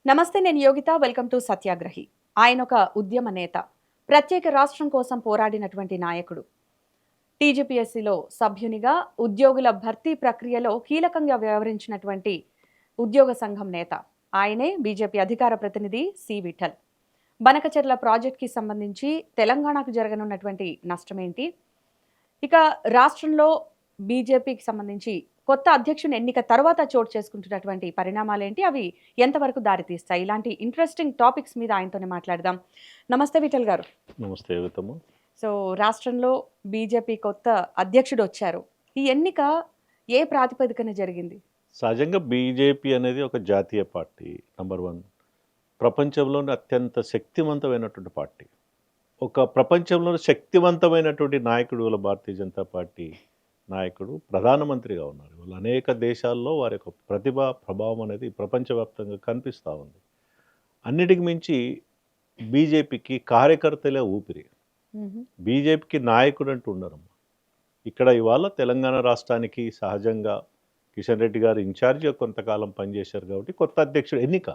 నమస్తే, నేను Yogita. Welcome to సత్యాగ్రహి. ఆయన ఒక ఉద్యమ నేత, ప్రత్యేక రాష్ట్రం కోసం పోరాడినటువంటి నాయకుడు. టీజీపీఎస్సీలో సభ్యునిగా ఉద్యోగుల భర్తీ ప్రక్రియలో కీలకంగా వ్యవహరించినటువంటి ఉద్యోగ సంఘం నేత. ఆయనే బీజేపీ అధికార ప్రతినిధి సి విఠల్. బనకచెర్ల ప్రాజెక్ట్కి సంబంధించి తెలంగాణకు జరగనున్నటువంటి నష్టమేంటి, ఇక రాష్ట్రంలో బీజేపీకి సంబంధించి కొత్త అధ్యక్షుని ఎన్నిక తర్వాత చోటు చేసుకుంటున్నటువంటి పరిణామాలేంటి, అవి ఎంతవరకు దారితీస్తాయి, ఇలాంటి ఇంట్రెస్టింగ్ టాపిక్స్ మీద ఆయనతోనే మాట్లాడదాం. నమస్తే విఠల్ గారు. నమస్తే యువతము. సో రాష్ట్రంలో బీజేపీ కొత్త అధ్యక్షుడు వచ్చారు. ఈ ఎన్నిక ఏ ప్రాతిపదికన జరిగింది? సహజంగా బీజేపీ అనేది ఒక జాతీయ పార్టీ. నంబర్ వన్, ప్రపంచంలోని అత్యంత శక్తివంతమైనటువంటి పార్టీ. ఒక ప్రపంచంలోని శక్తివంతమైనటువంటి నాయకుడు వాళ్ళ భారతీయ జనతా పార్టీ నాయకుడు ప్రధానమంత్రిగా ఉన్నారు. వాళ్ళు అనేక దేశాల్లో వారి యొక్క ప్రతిభ ప్రభావం అనేది ప్రపంచవ్యాప్తంగా కనిపిస్తూ ఉంది. అన్నిటికి మించి బీజేపీకి కార్యకర్తలే ఊపిరి. బీజేపీకి నాయకుడు అంటూ ఉండరమ్మా. ఇక్కడ ఇవాళ తెలంగాణ రాష్ట్రానికి సహజంగా కిషన్ రెడ్డి గారు ఇన్ఛార్జిగా కొంతకాలం పనిచేశారు కాబట్టి కొత్త అధ్యక్షుడు ఎన్నిక.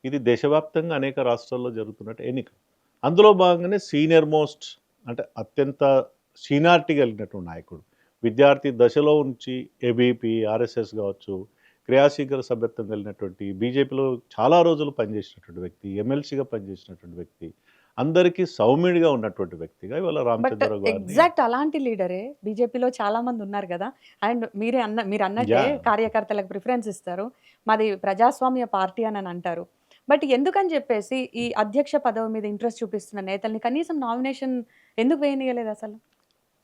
ఇది దేశవ్యాప్తంగా అనేక రాష్ట్రాల్లో జరుగుతున్నట్టు ఎన్నిక. అందులో భాగంగానే సీనియర్ మోస్ట్, అంటే అత్యంత సీనియారిటీ కలిగినటువంటి నాయకుడు, విద్యార్థి దశలో నుంచి ఏబీపీ ఆర్ఎస్ఎస్ కావచ్చు, క్రియాశీలక సభ్యత్వం కలిగినటువంటి, బీజేపీలో చాలా రోజులు పనిచేసినటువంటి వ్యక్తి, ఎమ్మెల్సీగా పనిచేసినటువంటి వ్యక్తి, అందరికీ సౌమ్యుడిగా ఉన్నటువంటి వ్యక్తిగా ఇవాళ బట్ రామచంద్ర గారిని. ఎగ్జాక్ట్ అలాంటి లీడరే బీజేపీలో చాలా మంది ఉన్నారు కదా. అండ్ మీరు అన్నట్టే యా, కార్యకర్తలకు ప్రిఫరెన్స్ ఇస్తారు. మాది ప్రజాస్వామ్య పార్టీ అని అంటారు. బట్ ఎందుకని చెప్పేసి ఈ అధ్యక్ష పదవి మీద ఇంట్రెస్ట్ చూపిస్తున్న నేతల్ని కనీసం నామినేషన్ ఎందుకు వేయనీయలేదు అసలు?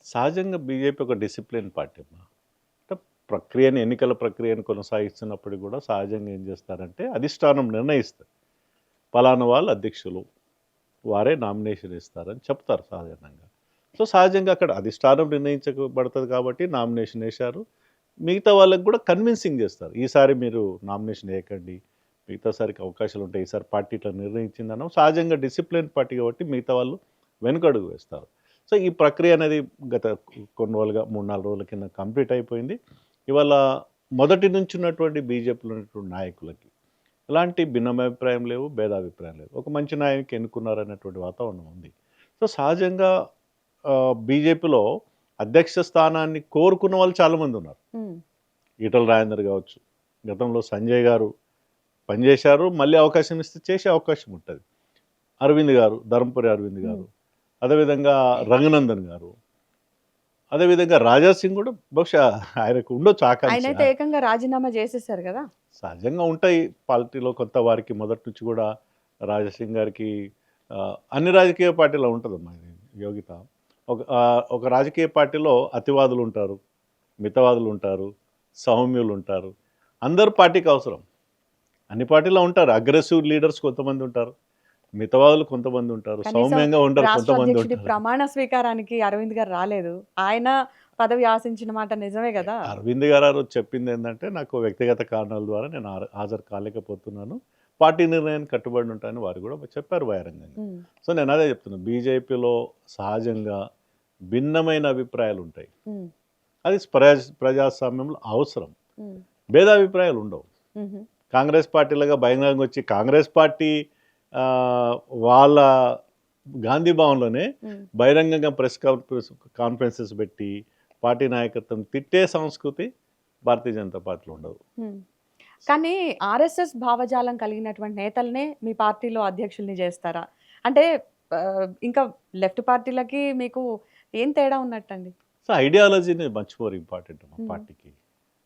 సహజంగా బీజేపీ ఒక డిసిప్లిన్ పార్టీ అమ్మా. అంటే ప్రక్రియను, ఎన్నికల ప్రక్రియను కొనసాగిస్తున్నప్పుడు కూడా సహజంగా ఏం చేస్తారంటే అధిష్టానం నిర్ణయిస్తారు. పలానా వాళ్ళు అధ్యక్షులు, వారే నామినేషన్ ఇస్తారని చెప్తారు సహజంగా. సో సహజంగా అక్కడ అధిష్టానం నిర్ణయించబడుతుంది కాబట్టి నామినేషన్ వేశారు. మిగతా వాళ్ళకి కూడా కన్విన్సింగ్ చేస్తారు. ఈసారి మీరు నామినేషన్ వేయకండి, మిగతాసారికి అవకాశాలు ఉంటాయి, ఈసారి పార్టీ ఇట్లా నిర్ణయించిందన్నాం. సహజంగా డిసిప్లిన్ పార్టీ కాబట్టి మిగతా వాళ్ళు వెనుకడుగు వేస్తారు. సో ఈ ప్రక్రియ అనేది గత కొన్ని రోజులుగా 3-4 రోజుల కింద కంప్లీట్ అయిపోయింది. ఇవాళ మొదటి నుంచి ఉన్నటువంటి బీజేపీలో ఉన్నటువంటి నాయకులకి ఎలాంటి భిన్నభిప్రాయం లేవు, భేదాభిప్రాయం లేవు. ఒక మంచి నాయకుని ఎన్నుకున్నారనేటువంటి వాతావరణం ఉంది. సో సహజంగా బీజేపీలో అధ్యక్ష స్థానాన్ని కోరుకున్న వాళ్ళు చాలామంది ఉన్నారు. ఈటల రాజేందర్ కావచ్చు, గతంలో సంజయ్ గారు పనిచేశారు, మళ్ళీ అవకాశం ఇస్తే చేసే అవకాశం ఉంటుంది. అరవింద్ గారు, ధర్మపురి అరవింద్ గారు, అదేవిధంగా రఘునందన్ గారు, అదేవిధంగా రాజా సింగ్ కూడా బహుశా ఆయనకు ఉండొచ్చు ఆకాంక్ష. ఆయనైతే ఏకంగా రాజీనామా చేసేసారు కదా. సహజంగా ఉంటాయి పార్టీలో కొత్త వారికి. మొదటి నుంచి కూడా రాజాసింగ్ గారికి అన్ని రాజకీయ పార్టీలో ఉంటుందమ్మా ఇది యోగిత. ఒక రాజకీయ పార్టీలో అతివాదులు ఉంటారు, మితవాదులు ఉంటారు, సౌమ్యులు ఉంటారు. అందరు పార్టీకి అవసరం. అన్ని పార్టీలో ఉంటారు. అగ్రెసివ్ లీడర్స్ కొంతమంది ఉంటారు, మితవాదులు కొంతమంది ఉంటారు, సౌమ్యంగా ఉంటారు రాష్ట్ర కొంతమంది అధ్యక్షుడి ఉంటారు. ప్రమాణ స్వీకారానికి అరవింద్ గారు రాలేదు. ఆయన పదవి ఆశించిన మాట నిజమే కదా. అరవింద్ గారు చెప్పింది ఏంటంటే, నాకు వ్యక్తిగత కారణాల ద్వారా నేను హాజరు కాలేకపోతున్నాను, పార్టీ నిర్ణయాన్ని కట్టుబడి ఉంటానని వారు కూడా చెప్పారు బహిరంగంగా. సో నేను అదే చెప్తున్నాను, బీజేపీలో సహజంగా భిన్నమైన అభిప్రాయాలు ఉంటాయి. అది ప్రజాస్వామ్యంలో అవసరం. భేదాభిప్రాయాలు ఉండవు. కాంగ్రెస్ పార్టీలుగా బహిరంగంగా వచ్చి కాంగ్రెస్ పార్టీ వాళ్ళ గాంధీ భవన్లోనే బహిరంగంగా ప్రెస్ కాన్ఫరెన్సెస్ పెట్టి పార్టీ నాయకత్వం తిట్టే సంస్కృతి భారతీయ జనతా పార్టీలో ఉండదు. కానీ ఆర్ఎస్ఎస్ భావజాలం కలిగినటువంటి నేతలనే మీ పార్టీలో అధ్యక్షుల్ని చేస్తారా? అంటే ఇంకా లెఫ్ట్ పార్టీలకి మీకు ఏం తేడా ఉన్నట్టండి? సో ఐడియాలజీని మచ్ మోర్ ఇంపార్టెంట్ మా పార్టీకి.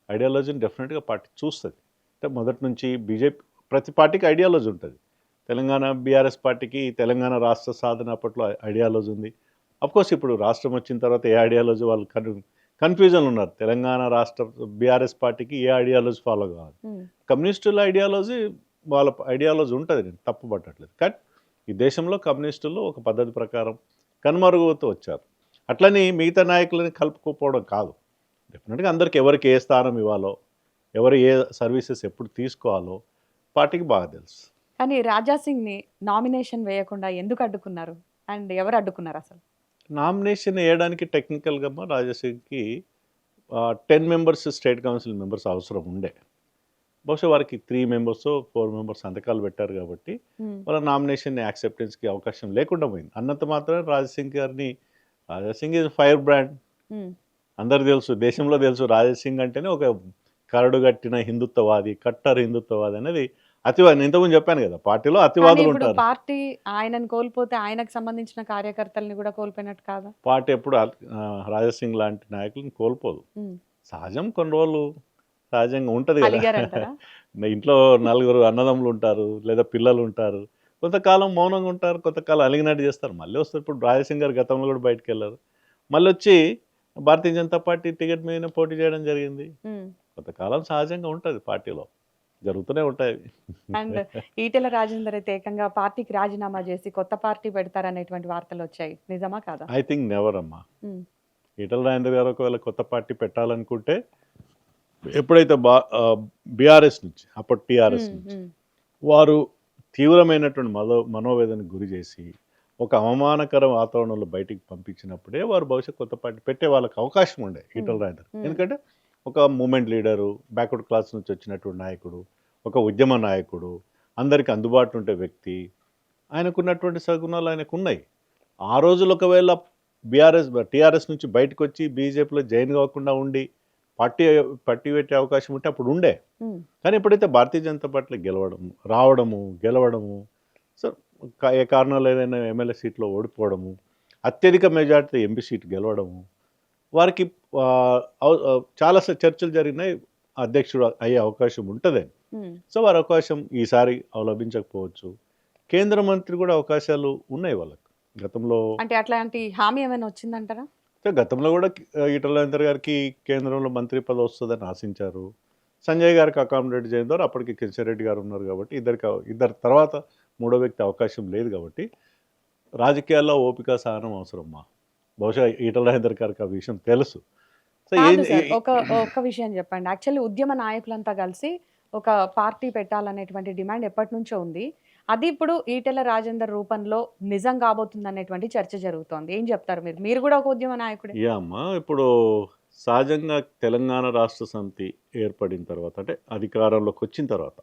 ఐడియాలజీని డెఫినెట్గా పార్టీ చూస్తుంది. అంటే మొదటి నుంచి బీజేపీ ప్రతి పార్టీకి ఐడియాలజీ ఉంటుంది. తెలంగాణ బీఆర్ఎస్ పార్టీకి తెలంగాణ రాష్ట్ర సాధన అప్పట్లో ఐడియాలజీ ఉంది. అఫ్కోర్స్ ఇప్పుడు రాష్ట్రం వచ్చిన తర్వాత ఏ ఐడియాలజీ వాళ్ళు కన్ఫ్యూజన్ ఉన్నారు. తెలంగాణ రాష్ట్ర బీఆర్ఎస్ పార్టీకి ఏ ఐడియాలజీ ఫాలో కావాలి. కమ్యూనిస్టుల ఐడియాలజీ వాళ్ళ ఐడియాలజీ ఉంటుంది, నేను తప్పు పట్టట్లేదు. కానీ ఈ దేశంలో కమ్యూనిస్టులు ఒక పద్ధతి ప్రకారం కనుమరుగుతూ వచ్చారు. అట్లని మిగతా నాయకులని కలుపుకోపోవడం కాదు. డెఫినెట్గా అందరికి ఎవరికి ఏ స్థానం ఇవ్వాలో, ఎవరు ఏ సర్వీసెస్ ఎప్పుడు తీసుకోవాలో పార్టీకి బాగా తెలుసు. కానీ రాజాసింగ్ని నామినేషన్ వేయకుండా ఎందుకు అడ్డుకున్నారు? అండ్ ఎవరు అడ్డుకున్నారు అసలు? నామినేషన్ వేయడానికి టెక్నికల్గా రాజాసింగ్కి 10 మెంబర్స్ స్టేట్ కౌన్సిల్ మెంబర్స్ అవసరం ఉండే. బహుశా వారికి 3 మెంబర్స్ 4 మెంబర్స్ సంతకాలు పెట్టారు కాబట్టి ఉమ్, వాళ్ళ నామినేషన్ యాక్సెప్టెన్స్కి అవకాశం లేకుండా పోయింది. అన్నంత మాత్రం రాజాసింగ్ గారిని, రాజాసింగ్ ఈజ్ ఫైర్ బ్రాండ్, ఉమ్. అందరు తెలుసు, దేశంలో తెలుసు. రాజాసింగ్ అంటేనే ఒక కరడుగట్టిన హిందుత్వవాది, కట్టర్ హిందుత్వవాది అనేది అతివాది. నేను ఇంతకుముందు చెప్పాను కదా, పార్టీలో కానీ అతివాదులు ఇప్పుడు ఉంటారు. పార్టీ ఆయనను కోల్పోతే ఆయనకు సంబంధించిన కార్యకర్తల్ని కూడా కోల్పోయినట్టు కాదా? పార్టీ ఎప్పుడు రాజాసింగ్ లాంటి నాయకులను కోల్పోదు. ఉమ్. సహజం, కొన్ని రోజులు సహజంగా ఉంటుంది కదా. అలిగారంటారా? ఇంట్లో నలుగురు అన్నదమ్ములు ఉంటారు, లేదా పిల్లలు ఉంటారు. కొంతకాలం మౌనంగా ఉంటారు, కొంతకాలం అలిగినట్టు చేస్తారు, మళ్ళీ వస్తారు. ఇప్పుడు రాజసింగ్ గారు గతంలో కూడా బయటకు వెళ్ళారు, మళ్ళీ వచ్చి భారతీయ జనతా పార్టీ టికెట్ మీద పోటీ చేయడం జరిగింది. ఉమ్. కొంతకాలం సహజంగా ఉంటుంది, పార్టీలో జరుగుతూనే ఉంటాయి. అండ్ ఈటెల రాజేందర్ అయితే ఏకంగా పార్టీకి రాజీనామా చేసి కొత్త పార్టీ పెడతారనేటువంటి వార్తలు వచ్చాయి, నిజమా కాదా? ఐ థింక్ నెవర్ అమ్మా. ఉమ్, ఈటల రాజేందర్ గారు ఒకవేళ కొత్త పార్టీ పెట్టాలనుకుంటే, ఎప్పుడైతే బీఆర్ఎస్ నుంచి, అప్పటి టీఆర్ఎస్ ఉమ్, నుంచి ఉమ్, వారు తీవ్రమైనటువంటి మనోవేదనకు గురి చేసి ఒక అవమానకర వాతావరణంలో బయటికి పంపించినప్పుడే వారు భవిష్యత్ కొత్త పార్టీ పెట్టే వాళ్ళకి అవకాశం ఉండే ఈటల రాజేందర్. Hmm. ఎందుకంటే ఒక మూమెంట్ లీడరు, బ్యాక్వర్డ్ క్లాస్ నుంచి వచ్చినటువంటి నాయకుడు, ఒక ఉద్యమ నాయకుడు, అందరికీ అందుబాటులో ఉండే వ్యక్తి, ఆయనకున్నటువంటి సగుణాలు ఆయనకు ఉన్నాయి. ఆ రోజులు ఒకవేళ టీఆర్ఎస్ నుంచి బయటకు వచ్చి బీజేపీలో జాయిన్ కాకుండా ఉండి పార్టీ పట్టి పెట్టే అవకాశం ఉంటే అప్పుడు ఉండే. ఉమ్, కానీ ఎప్పుడైతే భారతీయ జనతా పార్టీలో గెలవడము, సో ఏ కారణాలు ఏదైనా ఎమ్మెల్యే సీట్లో ఓడిపోవడము, అత్యధిక మెజార్టీతో ఎంపీ సీట్ గెలవడము, వారికి చాలా చర్చలు జరిగినాయి, అధ్యక్షుడు అయ్యే అవకాశం ఉంటుందని. ఉమ్. సో వారి అవకాశం ఈసారి అవలంబించకపోవచ్చు. కేంద్ర మంత్రి కూడా అవకాశాలు ఉన్నాయి వాళ్ళకి. గతంలో అంటే అట్లాంటి హామీ ఏమైనా వచ్చిందంటారా? గతంలో కూడా ఈటల రాజేందర్ గారికి కేంద్రంలో మంత్రి పదవి వస్తుందని ఆశించారు. సంజయ్ గారికి అకామిడేట్ చేయడం ద్వారా అప్పటికి కిషన్ రెడ్డి గారు ఉన్నారు కాబట్టి ఇద్దరు తర్వాత మూడో వ్యక్తి అవకాశం లేదు కాబట్టి రాజకీయాల్లో ఓపిక సహనం అవసరమ్మా. బహుశా ఈటల రాజేందర్ గారికి ఆ విషయం తెలుసు. సో కాదు సార్, ఒక విషయం చెప్పండి. యాక్చువల్లీ ఉద్యమ నాయకులంతా కలిసి ఒక పార్టీ పెట్టాలనేటువంటి డిమాండ్ ఎప్పటి నుంచో ఉంది. అది ఇప్పుడు ఈటెల రాజేందర్ రూపంలో నిజం కాబోతుంది అనేటువంటి చర్చ జరుగుతోంది. ఏం చెప్తారు మీరు? మీరు కూడా ఒక ఉద్యమ నాయకుడే. అమ్మా, ఇప్పుడు సహజంగా తెలంగాణ రాష్ట్ర సమితి ఏర్పడిన తర్వాత, అంటే అధికారంలోకి వచ్చిన తర్వాత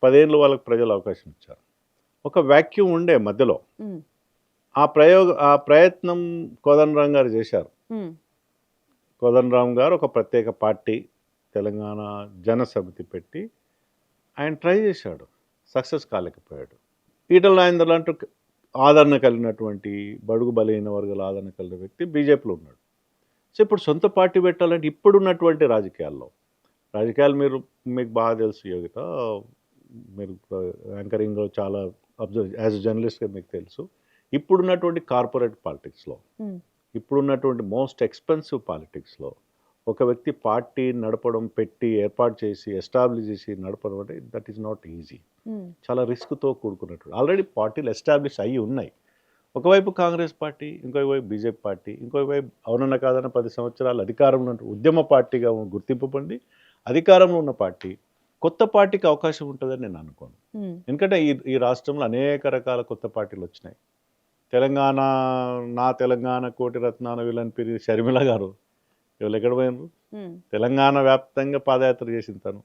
10 ఏళ్ళు వాళ్ళకి ప్రజలు అవకాశం ఇచ్చారు. ఒక వాక్యూమ్ ఉండే మధ్యలో. ఉమ్, ఆ ప్రయత్నం కోదండరాం గారు చేశారు. ఉమ్, కోదండరాం గారు ఒక ప్రత్యేక పార్టీ తెలంగాణ జన సమితి పెట్టి ఆయన ట్రై చేశాడు, సక్సెస్ కాలేకపోయాడు. ఈటల రాజేందర్ లాంటి ఆదరణ కలిగినటువంటి బడుగు బలహీన వర్గాల ఆదరణ కలిగిన వ్యక్తి బీజేపీలో ఉన్నాడు. సో ఇప్పుడు సొంత పార్టీ పెట్టాలంటే ఇప్పుడున్నటువంటి రాజకీయాలు మీకు బాగా తెలుసు యోగిత, మీరు యాంకరింగ్లో చాలా అబ్జర్వ్ యాజ్ జర్నలిస్ట్గా మీకు తెలుసు. ఇప్పుడున్నటువంటి కార్పొరేట్ పాలిటిక్స్లో, ఉమ్, ఇప్పుడున్నటువంటి మోస్ట్ ఎక్స్పెన్సివ్ పాలిటిక్స్లో ఒక వ్యక్తి పార్టీ నడపడం, ఏర్పాటు చేసి ఎస్టాబ్లిష్ చేసి నడపడం అంటే దట్ ఈస్ నాట్ ఈజీ. ఉమ్, చాలా రిస్క్తో కూడుకున్నట్టు. ఆల్రెడీ పార్టీలు ఎస్టాబ్లిష్ అయ్యి ఉన్నాయి. ఒకవైపు కాంగ్రెస్ పార్టీ, ఇంకొక వైపు బీజేపీ పార్టీ, ఇంకొక వైపు అవునన్న కాదన్న 10 సంవత్సరాలు అధికారంలో ఉద్యమ పార్టీగా గుర్తింపు పొంది అధికారంలో ఉన్న పార్టీ కొత్త పార్టీకి అవకాశం ఉంటుందని నేను అనుకోను. ఉమ్, ఎందుకంటే ఈ రాష్ట్రంలో అనేక రకాల కొత్త పార్టీలు వచ్చినాయి. నా తెలంగాణ కోటి రత్నాల విలన్ పిరి షర్మిల గారు ఇవాళ ఎక్కడ పోయినారు? ఉమ్, తెలంగాణ వ్యాప్తంగా పాదయాత్ర చేసిన తను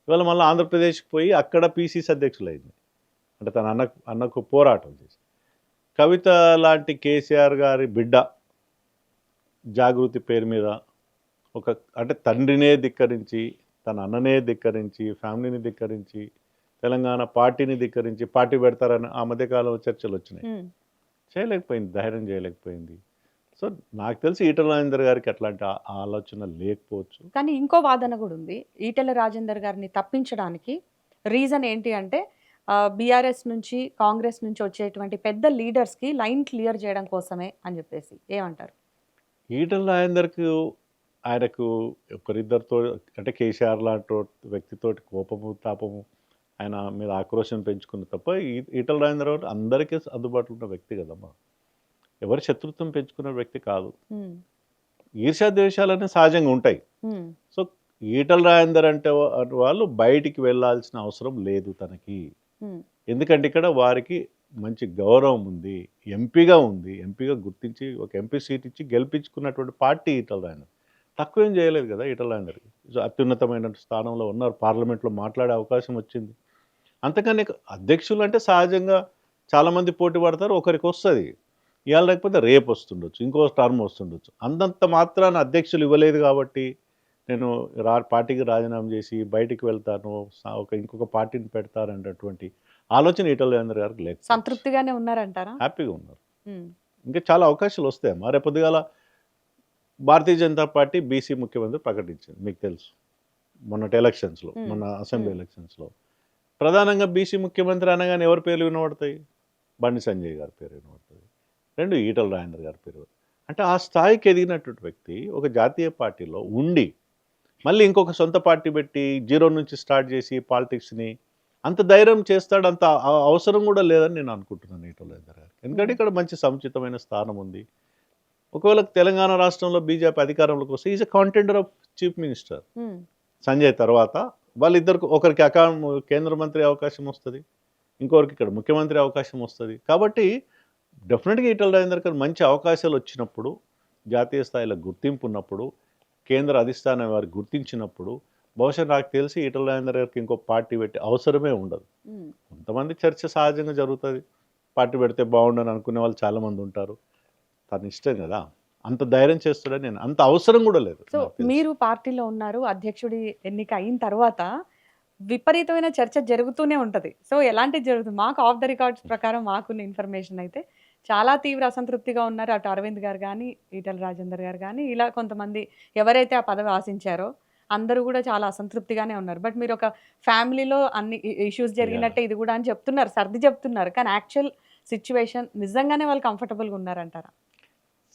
ఇవాళ మళ్ళీ ఆంధ్రప్రదేశ్కి పోయి అక్కడ పీసీసీ అధ్యక్షులు అయింది. అంటే తన అన్నకు పోరాటం చేసి. కవిత లాంటి కేసీఆర్ గారి బిడ్డ జాగృతి పేరు మీద అంటే తండ్రినే ధిక్కరించి, తన అన్ననే ధిక్కరించి, ఫ్యామిలీని ధిక్కరించి, తెలంగాణ పార్టీని ధిక్కరించి పార్టీ పెడతారని ఆ మధ్యకాలంలో చర్చలు వచ్చినాయి. ఉమ్. చేయలేకపోయింది, ధైర్యం చేయలేకపోయింది. సో నాకు తెలిసి ఈటల రాజేందర్ గారికి అట్లాంటి ఆలోచన లేకపోవచ్చు. కానీ ఇంకో వాదన కూడా ఉంది. ఈటెల రాజేందర్ గారిని తప్పించడానికి రీజన్ ఏంటి అంటే బీఆర్ఎస్ నుంచి కాంగ్రెస్ నుంచి వచ్చేటువంటి పెద్ద లీడర్స్కి లైన్ క్లియర్ చేయడం కోసమే అని చెప్పేసి. ఏమంటారు? ఈటల రాజేందర్కు ఆయనకు ఒకరిద్దరితో, అంటే కేసీఆర్ లాంటి వ్యక్తితోటి కోపము తాపము, ఆయన మీద ఆక్రోశం పెంచుకున్న తప్ప ఈటల రాజేందర్ అందరికీ అందుబాటులో ఉన్న వ్యక్తి కదమ్మా. ఎవరి శత్రుత్వం పెంచుకున్న వ్యక్తి కాదు. ఉమ్, ఈర్ష్యాద్వేషాలన్నీ సహజంగా ఉంటాయి. ఉమ్, సో ఈటల రాజేందర్ అంటే వాళ్ళు బయటికి వెళ్ళాల్సిన అవసరం లేదు తనకి. ఉమ్, ఎందుకంటే ఇక్కడ వారికి మంచి గౌరవం ఉంది, ఎంపీగా గుర్తించి ఒక ఎంపీ సీట్ ఇచ్చి గెలిపించుకున్నటువంటి పార్టీ ఈటల రాజేందర్. తక్కువేం చేయలేదు కదా ఈటల రాజేందర్కి. అత్యున్నతమైన స్థానంలో ఉన్నారు, పార్లమెంట్లో మాట్లాడే అవకాశం వచ్చింది. అంతకని అధ్యక్షులు అంటే సహజంగా చాలామంది పోటీ పడతారు, ఒకరికి వస్తుంది, ఇవాళ లేకపోతే రేపు వస్తుండొచ్చు, ఇంకో టర్మ్ వస్తుండొచ్చు. అంతంత మాత్రాన అధ్యక్షులు ఇవ్వలేదు కాబట్టి నేను పార్టీకి రాజీనామా చేసి బయటికి వెళ్తాను, ఇంకొక పార్టీని పెడతారనేటటువంటి ఆలోచన ఈటల రాజేందర్ గారికి లేదు. సంతృప్తిగానే ఉన్నారంటారా? హ్యాపీగా ఉన్నారు. ఉమ్, ఇంకా చాలా అవకాశాలు వస్తాయమ్మా. రేపు పొద్దుగాల భారతీయ జనతా పార్టీ బీసీ ముఖ్యమంత్రి ప్రకటించింది, మీకు తెలుసు. మొన్నటి ఎలక్షన్స్లో, మొన్న అసెంబ్లీ ఎలక్షన్స్లో ప్రధానంగా బీసీ ముఖ్యమంత్రి అనగానే ఎవరి పేర్లు వినబడతాయి? బండి సంజయ్ గారి పేరు వినబడుతుంది, రెండు ఈటల రాజేందర్ గారి పేరు. అంటే ఆ స్థాయికి ఎదిగినటువంటి వ్యక్తి ఒక జాతీయ పార్టీలో ఉండి మళ్ళీ ఇంకొక సొంత పార్టీ పెట్టి జీరో నుంచి స్టార్ట్ చేసి పాలిటిక్స్ని అంత ధైర్యం చేస్తాడు, అంత అవసరం కూడా లేదని నేను అనుకుంటున్నాను ఈటల రాజేందర్ గారికి. ఎందుకంటే ఇక్కడ మంచి సముచితమైన స్థానం ఉంది. ఒకవేళ తెలంగాణ రాష్ట్రంలో బీజేపీ అధికారంలోకి వస్తే is a contender of chief minister. Sanjay తర్వాత వాళ్ళిద్దరికి, ఒకరికి కేంద్ర మంత్రి అవకాశం వస్తుంది, ఇంకొకరికి ఇక్కడ ముఖ్యమంత్రి అవకాశం వస్తుంది. కాబట్టి డెఫినెట్గా ఈటల రాజేందర్ గారు మంచి అవకాశాలు వచ్చినప్పుడు, జాతీయ స్థాయిలో గుర్తింపు ఉన్నప్పుడు, కేంద్ర అధిష్టానం వారికి గుర్తించినప్పుడు బహుశా నాకు తెలిసి ఈటల రాజేందర్ గారికి ఇంకో పార్టీ పెట్టి అవసరమే ఉండదు. కొంతమంది చర్చ సహజంగా జరుగుతుంది, పార్టీ పెడితే బాగుండని అనుకునే వాళ్ళు చాలామంది ఉంటారు. తన ఇష్టం కదా, అంత ధైర్యం చేస్తాడని నేను, అంత అవసరం కూడా లేదు. సో మీరు పార్టీలో ఉన్నారు, అధ్యక్షుడి ఎన్నిక అయిన తర్వాత విపరీతమైన చర్చ జరుగుతూనే ఉంటుంది. సో ఎలాంటిది జరుగుతుంది? మాకు ఆఫ్ ద రికార్డ్స్ ప్రకారం మాకున్న ఇన్ఫర్మేషన్ అయితే చాలా తీవ్ర అసంతృప్తిగా ఉన్నారు. అటు అరవింద్ గారు కానీ, ఈటల రాజేందర్ గారు కానీ, ఇలా కొంతమంది ఎవరైతే ఆ పదవి ఆశించారో అందరూ కూడా చాలా అసంతృప్తిగానే ఉన్నారు. బట్ మీరు ఒక ఫ్యామిలీలో అన్ని ఇష్యూస్ జరిగినట్టే ఇది కూడా అని చెప్తున్నారు, సర్ది చెప్తున్నారు. కానీ యాక్చువల్ సిచ్యువేషన్ నిజంగానే వాళ్ళు కంఫర్టబుల్గా ఉన్నారంటారా?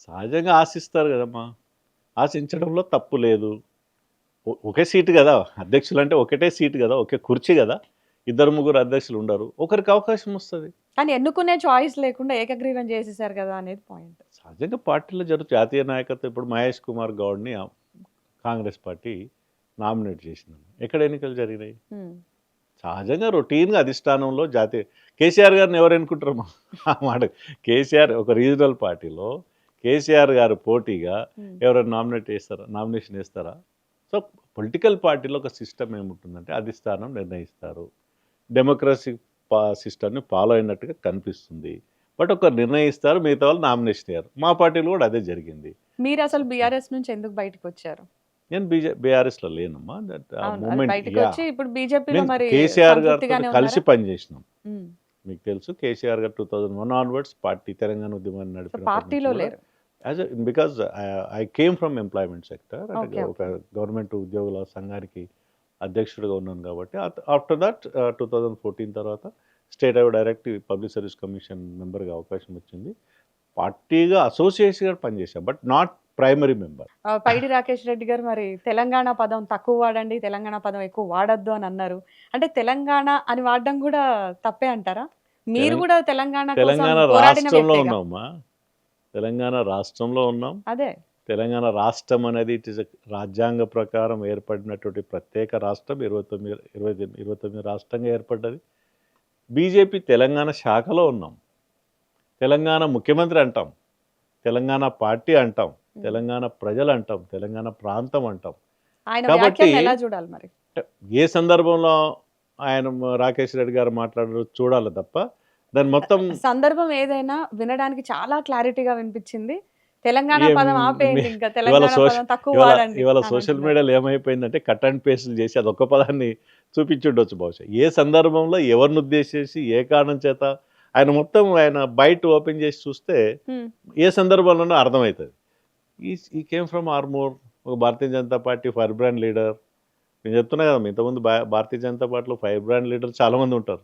సహజంగా ఆశిస్తారు కదమ్మా, ఆశించడంలో తప్పు లేదు. ఒకే సీటు కదా, అధ్యక్షులు అంటే ఒకటే సీటు కదా, ఒకే కుర్చీ కదా, ఇద్దరు ముగ్గురు అధ్యక్షులు ఉండరు, ఒకరికి అవకాశం వస్తుంది. కానీ ఎన్నుకునే చాయిస్ లేకుండా ఏకగ్రీవం చేసేసారు కదా అనేది పాయింట్. సహజంగా పార్టీలో జరుగుతుంది. జాతీయ నాయకత్వం ఇప్పుడు మహేష్ కుమార్ గౌడ్ని కాంగ్రెస్ పార్టీ నామినేట్ చేసింది. ఎక్కడ ఎన్నికలు జరిగినాయి? సహజంగా రొటీన్గా అధిష్టానంలో జాతీయ కేసీఆర్ గారిని ఎవరు ఎన్నుకుంటారు? ఆ మాట, కేసీఆర్ ఒక రీజనల్ పార్టీలో కేసీఆర్ గారు పోటీగా ఎవరైనా నామినేషన్ వేస్తారా? సో పొలిటికల్ పార్టీలో ఒక సిస్టమ్ ఏముంటుందంటే అధిష్టానం నిర్ణయిస్తారు, డెమోక్రసీ సిస్టమ్ని ఫాలో అయినట్టుగా కనిపిస్తుంది. బట్ ఒక నిర్ణయిస్తారు, మిగతా వాళ్ళు నామినేషన్ అయ్యారు. మా పార్టీలో కూడా అదే జరిగింది. మీరు అసలు బీఆర్ఎస్ నుంచి ఎందుకు బయటకు వచ్చారు? నేను బీఆర్ఎస్లో లేనమ్మా. దట్ మూమెంట్ కేసీఆర్ గారితో కలిసి పనిచేసినాం. మీకు తెలుసు, కేసీఆర్ గారు 2001 ఆన్వర్డ్స్ పార్టీ తెలంగాణ ఉద్యమాన్ని నడిపిన పార్టీలో లేరు. Because I came from employment sector, అంటే ఒక గవర్నమెంట్ ఉద్యోగుల సంఘానికి అధ్యక్షుడిగా ఉన్నాను కాబట్టి. ఆఫ్టర్ దట్ 2014 తర్వాత state direct public service commission మెంబర్గా అవకాశం వచ్చింది. పార్టీగా అసోసియేట్గా పనిచేశాం, బట్ నాట్ ప్రైమరీ మెంబర్. పైడి రాకేష్ రెడ్డి గారు మరి తెలంగాణ పదం తక్కువ వాడండి, తెలంగాణ పదం ఎక్కువ వాడద్దు అని అన్నారు. అంటే తెలంగాణ అని వాడడం కూడా తప్పే అంటారా? మీరు కూడా తెలంగాణ రాష్ట్రంలో ఉన్నామా, తెలంగాణ రాష్ట్రంలో ఉన్నాం. అదే తెలంగాణ రాష్ట్రం అనేది ఇట్ ఇస్ రాజ్యాంగ ప్రకారం ఏర్పడినటువంటి ప్రత్యేక రాష్ట్రం. 29 రాష్ట్రంగా ఏర్పడ్డది. బీజేపీ తెలంగాణ శాఖలో ఉన్నాం. తెలంగాణ ముఖ్యమంత్రి అంటాం, తెలంగాణ పార్టీ అంటాం, తెలంగాణ ప్రజలు అంటాం, తెలంగాణ ప్రాంతం అంటాం. కాబట్టి ఏ సందర్భంలో ఆయన రాకేష్ రెడ్డి గారు మాట్లాడారు చూడాలి తప్ప దాని మొత్తం సందర్భం ఏదైనా వినడానికి చాలా క్లారిటీగా వినిపించింది. తెలంగాణ పదం ఆపేయండి, ఇంకా తెలంగాణ పదం తక్కువ వాడండి. ఇవాళ సోషల్ మీడియాలో ఏమైపోయిందంటే కట్ అండ్ పేస్ట్లు చేసి అదొక్క పదాన్ని చూపించుండొచ్చు బహుశా. ఏ సందర్భంలో ఎవరిని ఉద్దేశించి ఏ కారణం చేత ఆయన మొత్తం ఆయన బయట ఓపెన్ చేసి చూస్తే ఏ సందర్భంలోనూ అర్థమవుతుంది. ఈ కేమ్ ఫ్రమ్ ఆర్మూర్, ఒక Bharatiya Janata party fire brand leader. నేను చెప్తున్నా కదా, ఇంతకుముందు భారతీయ జనతా పార్టీలో ఫైర్ బ్రాండ్ లీడర్ చాలామంది ఉంటారు.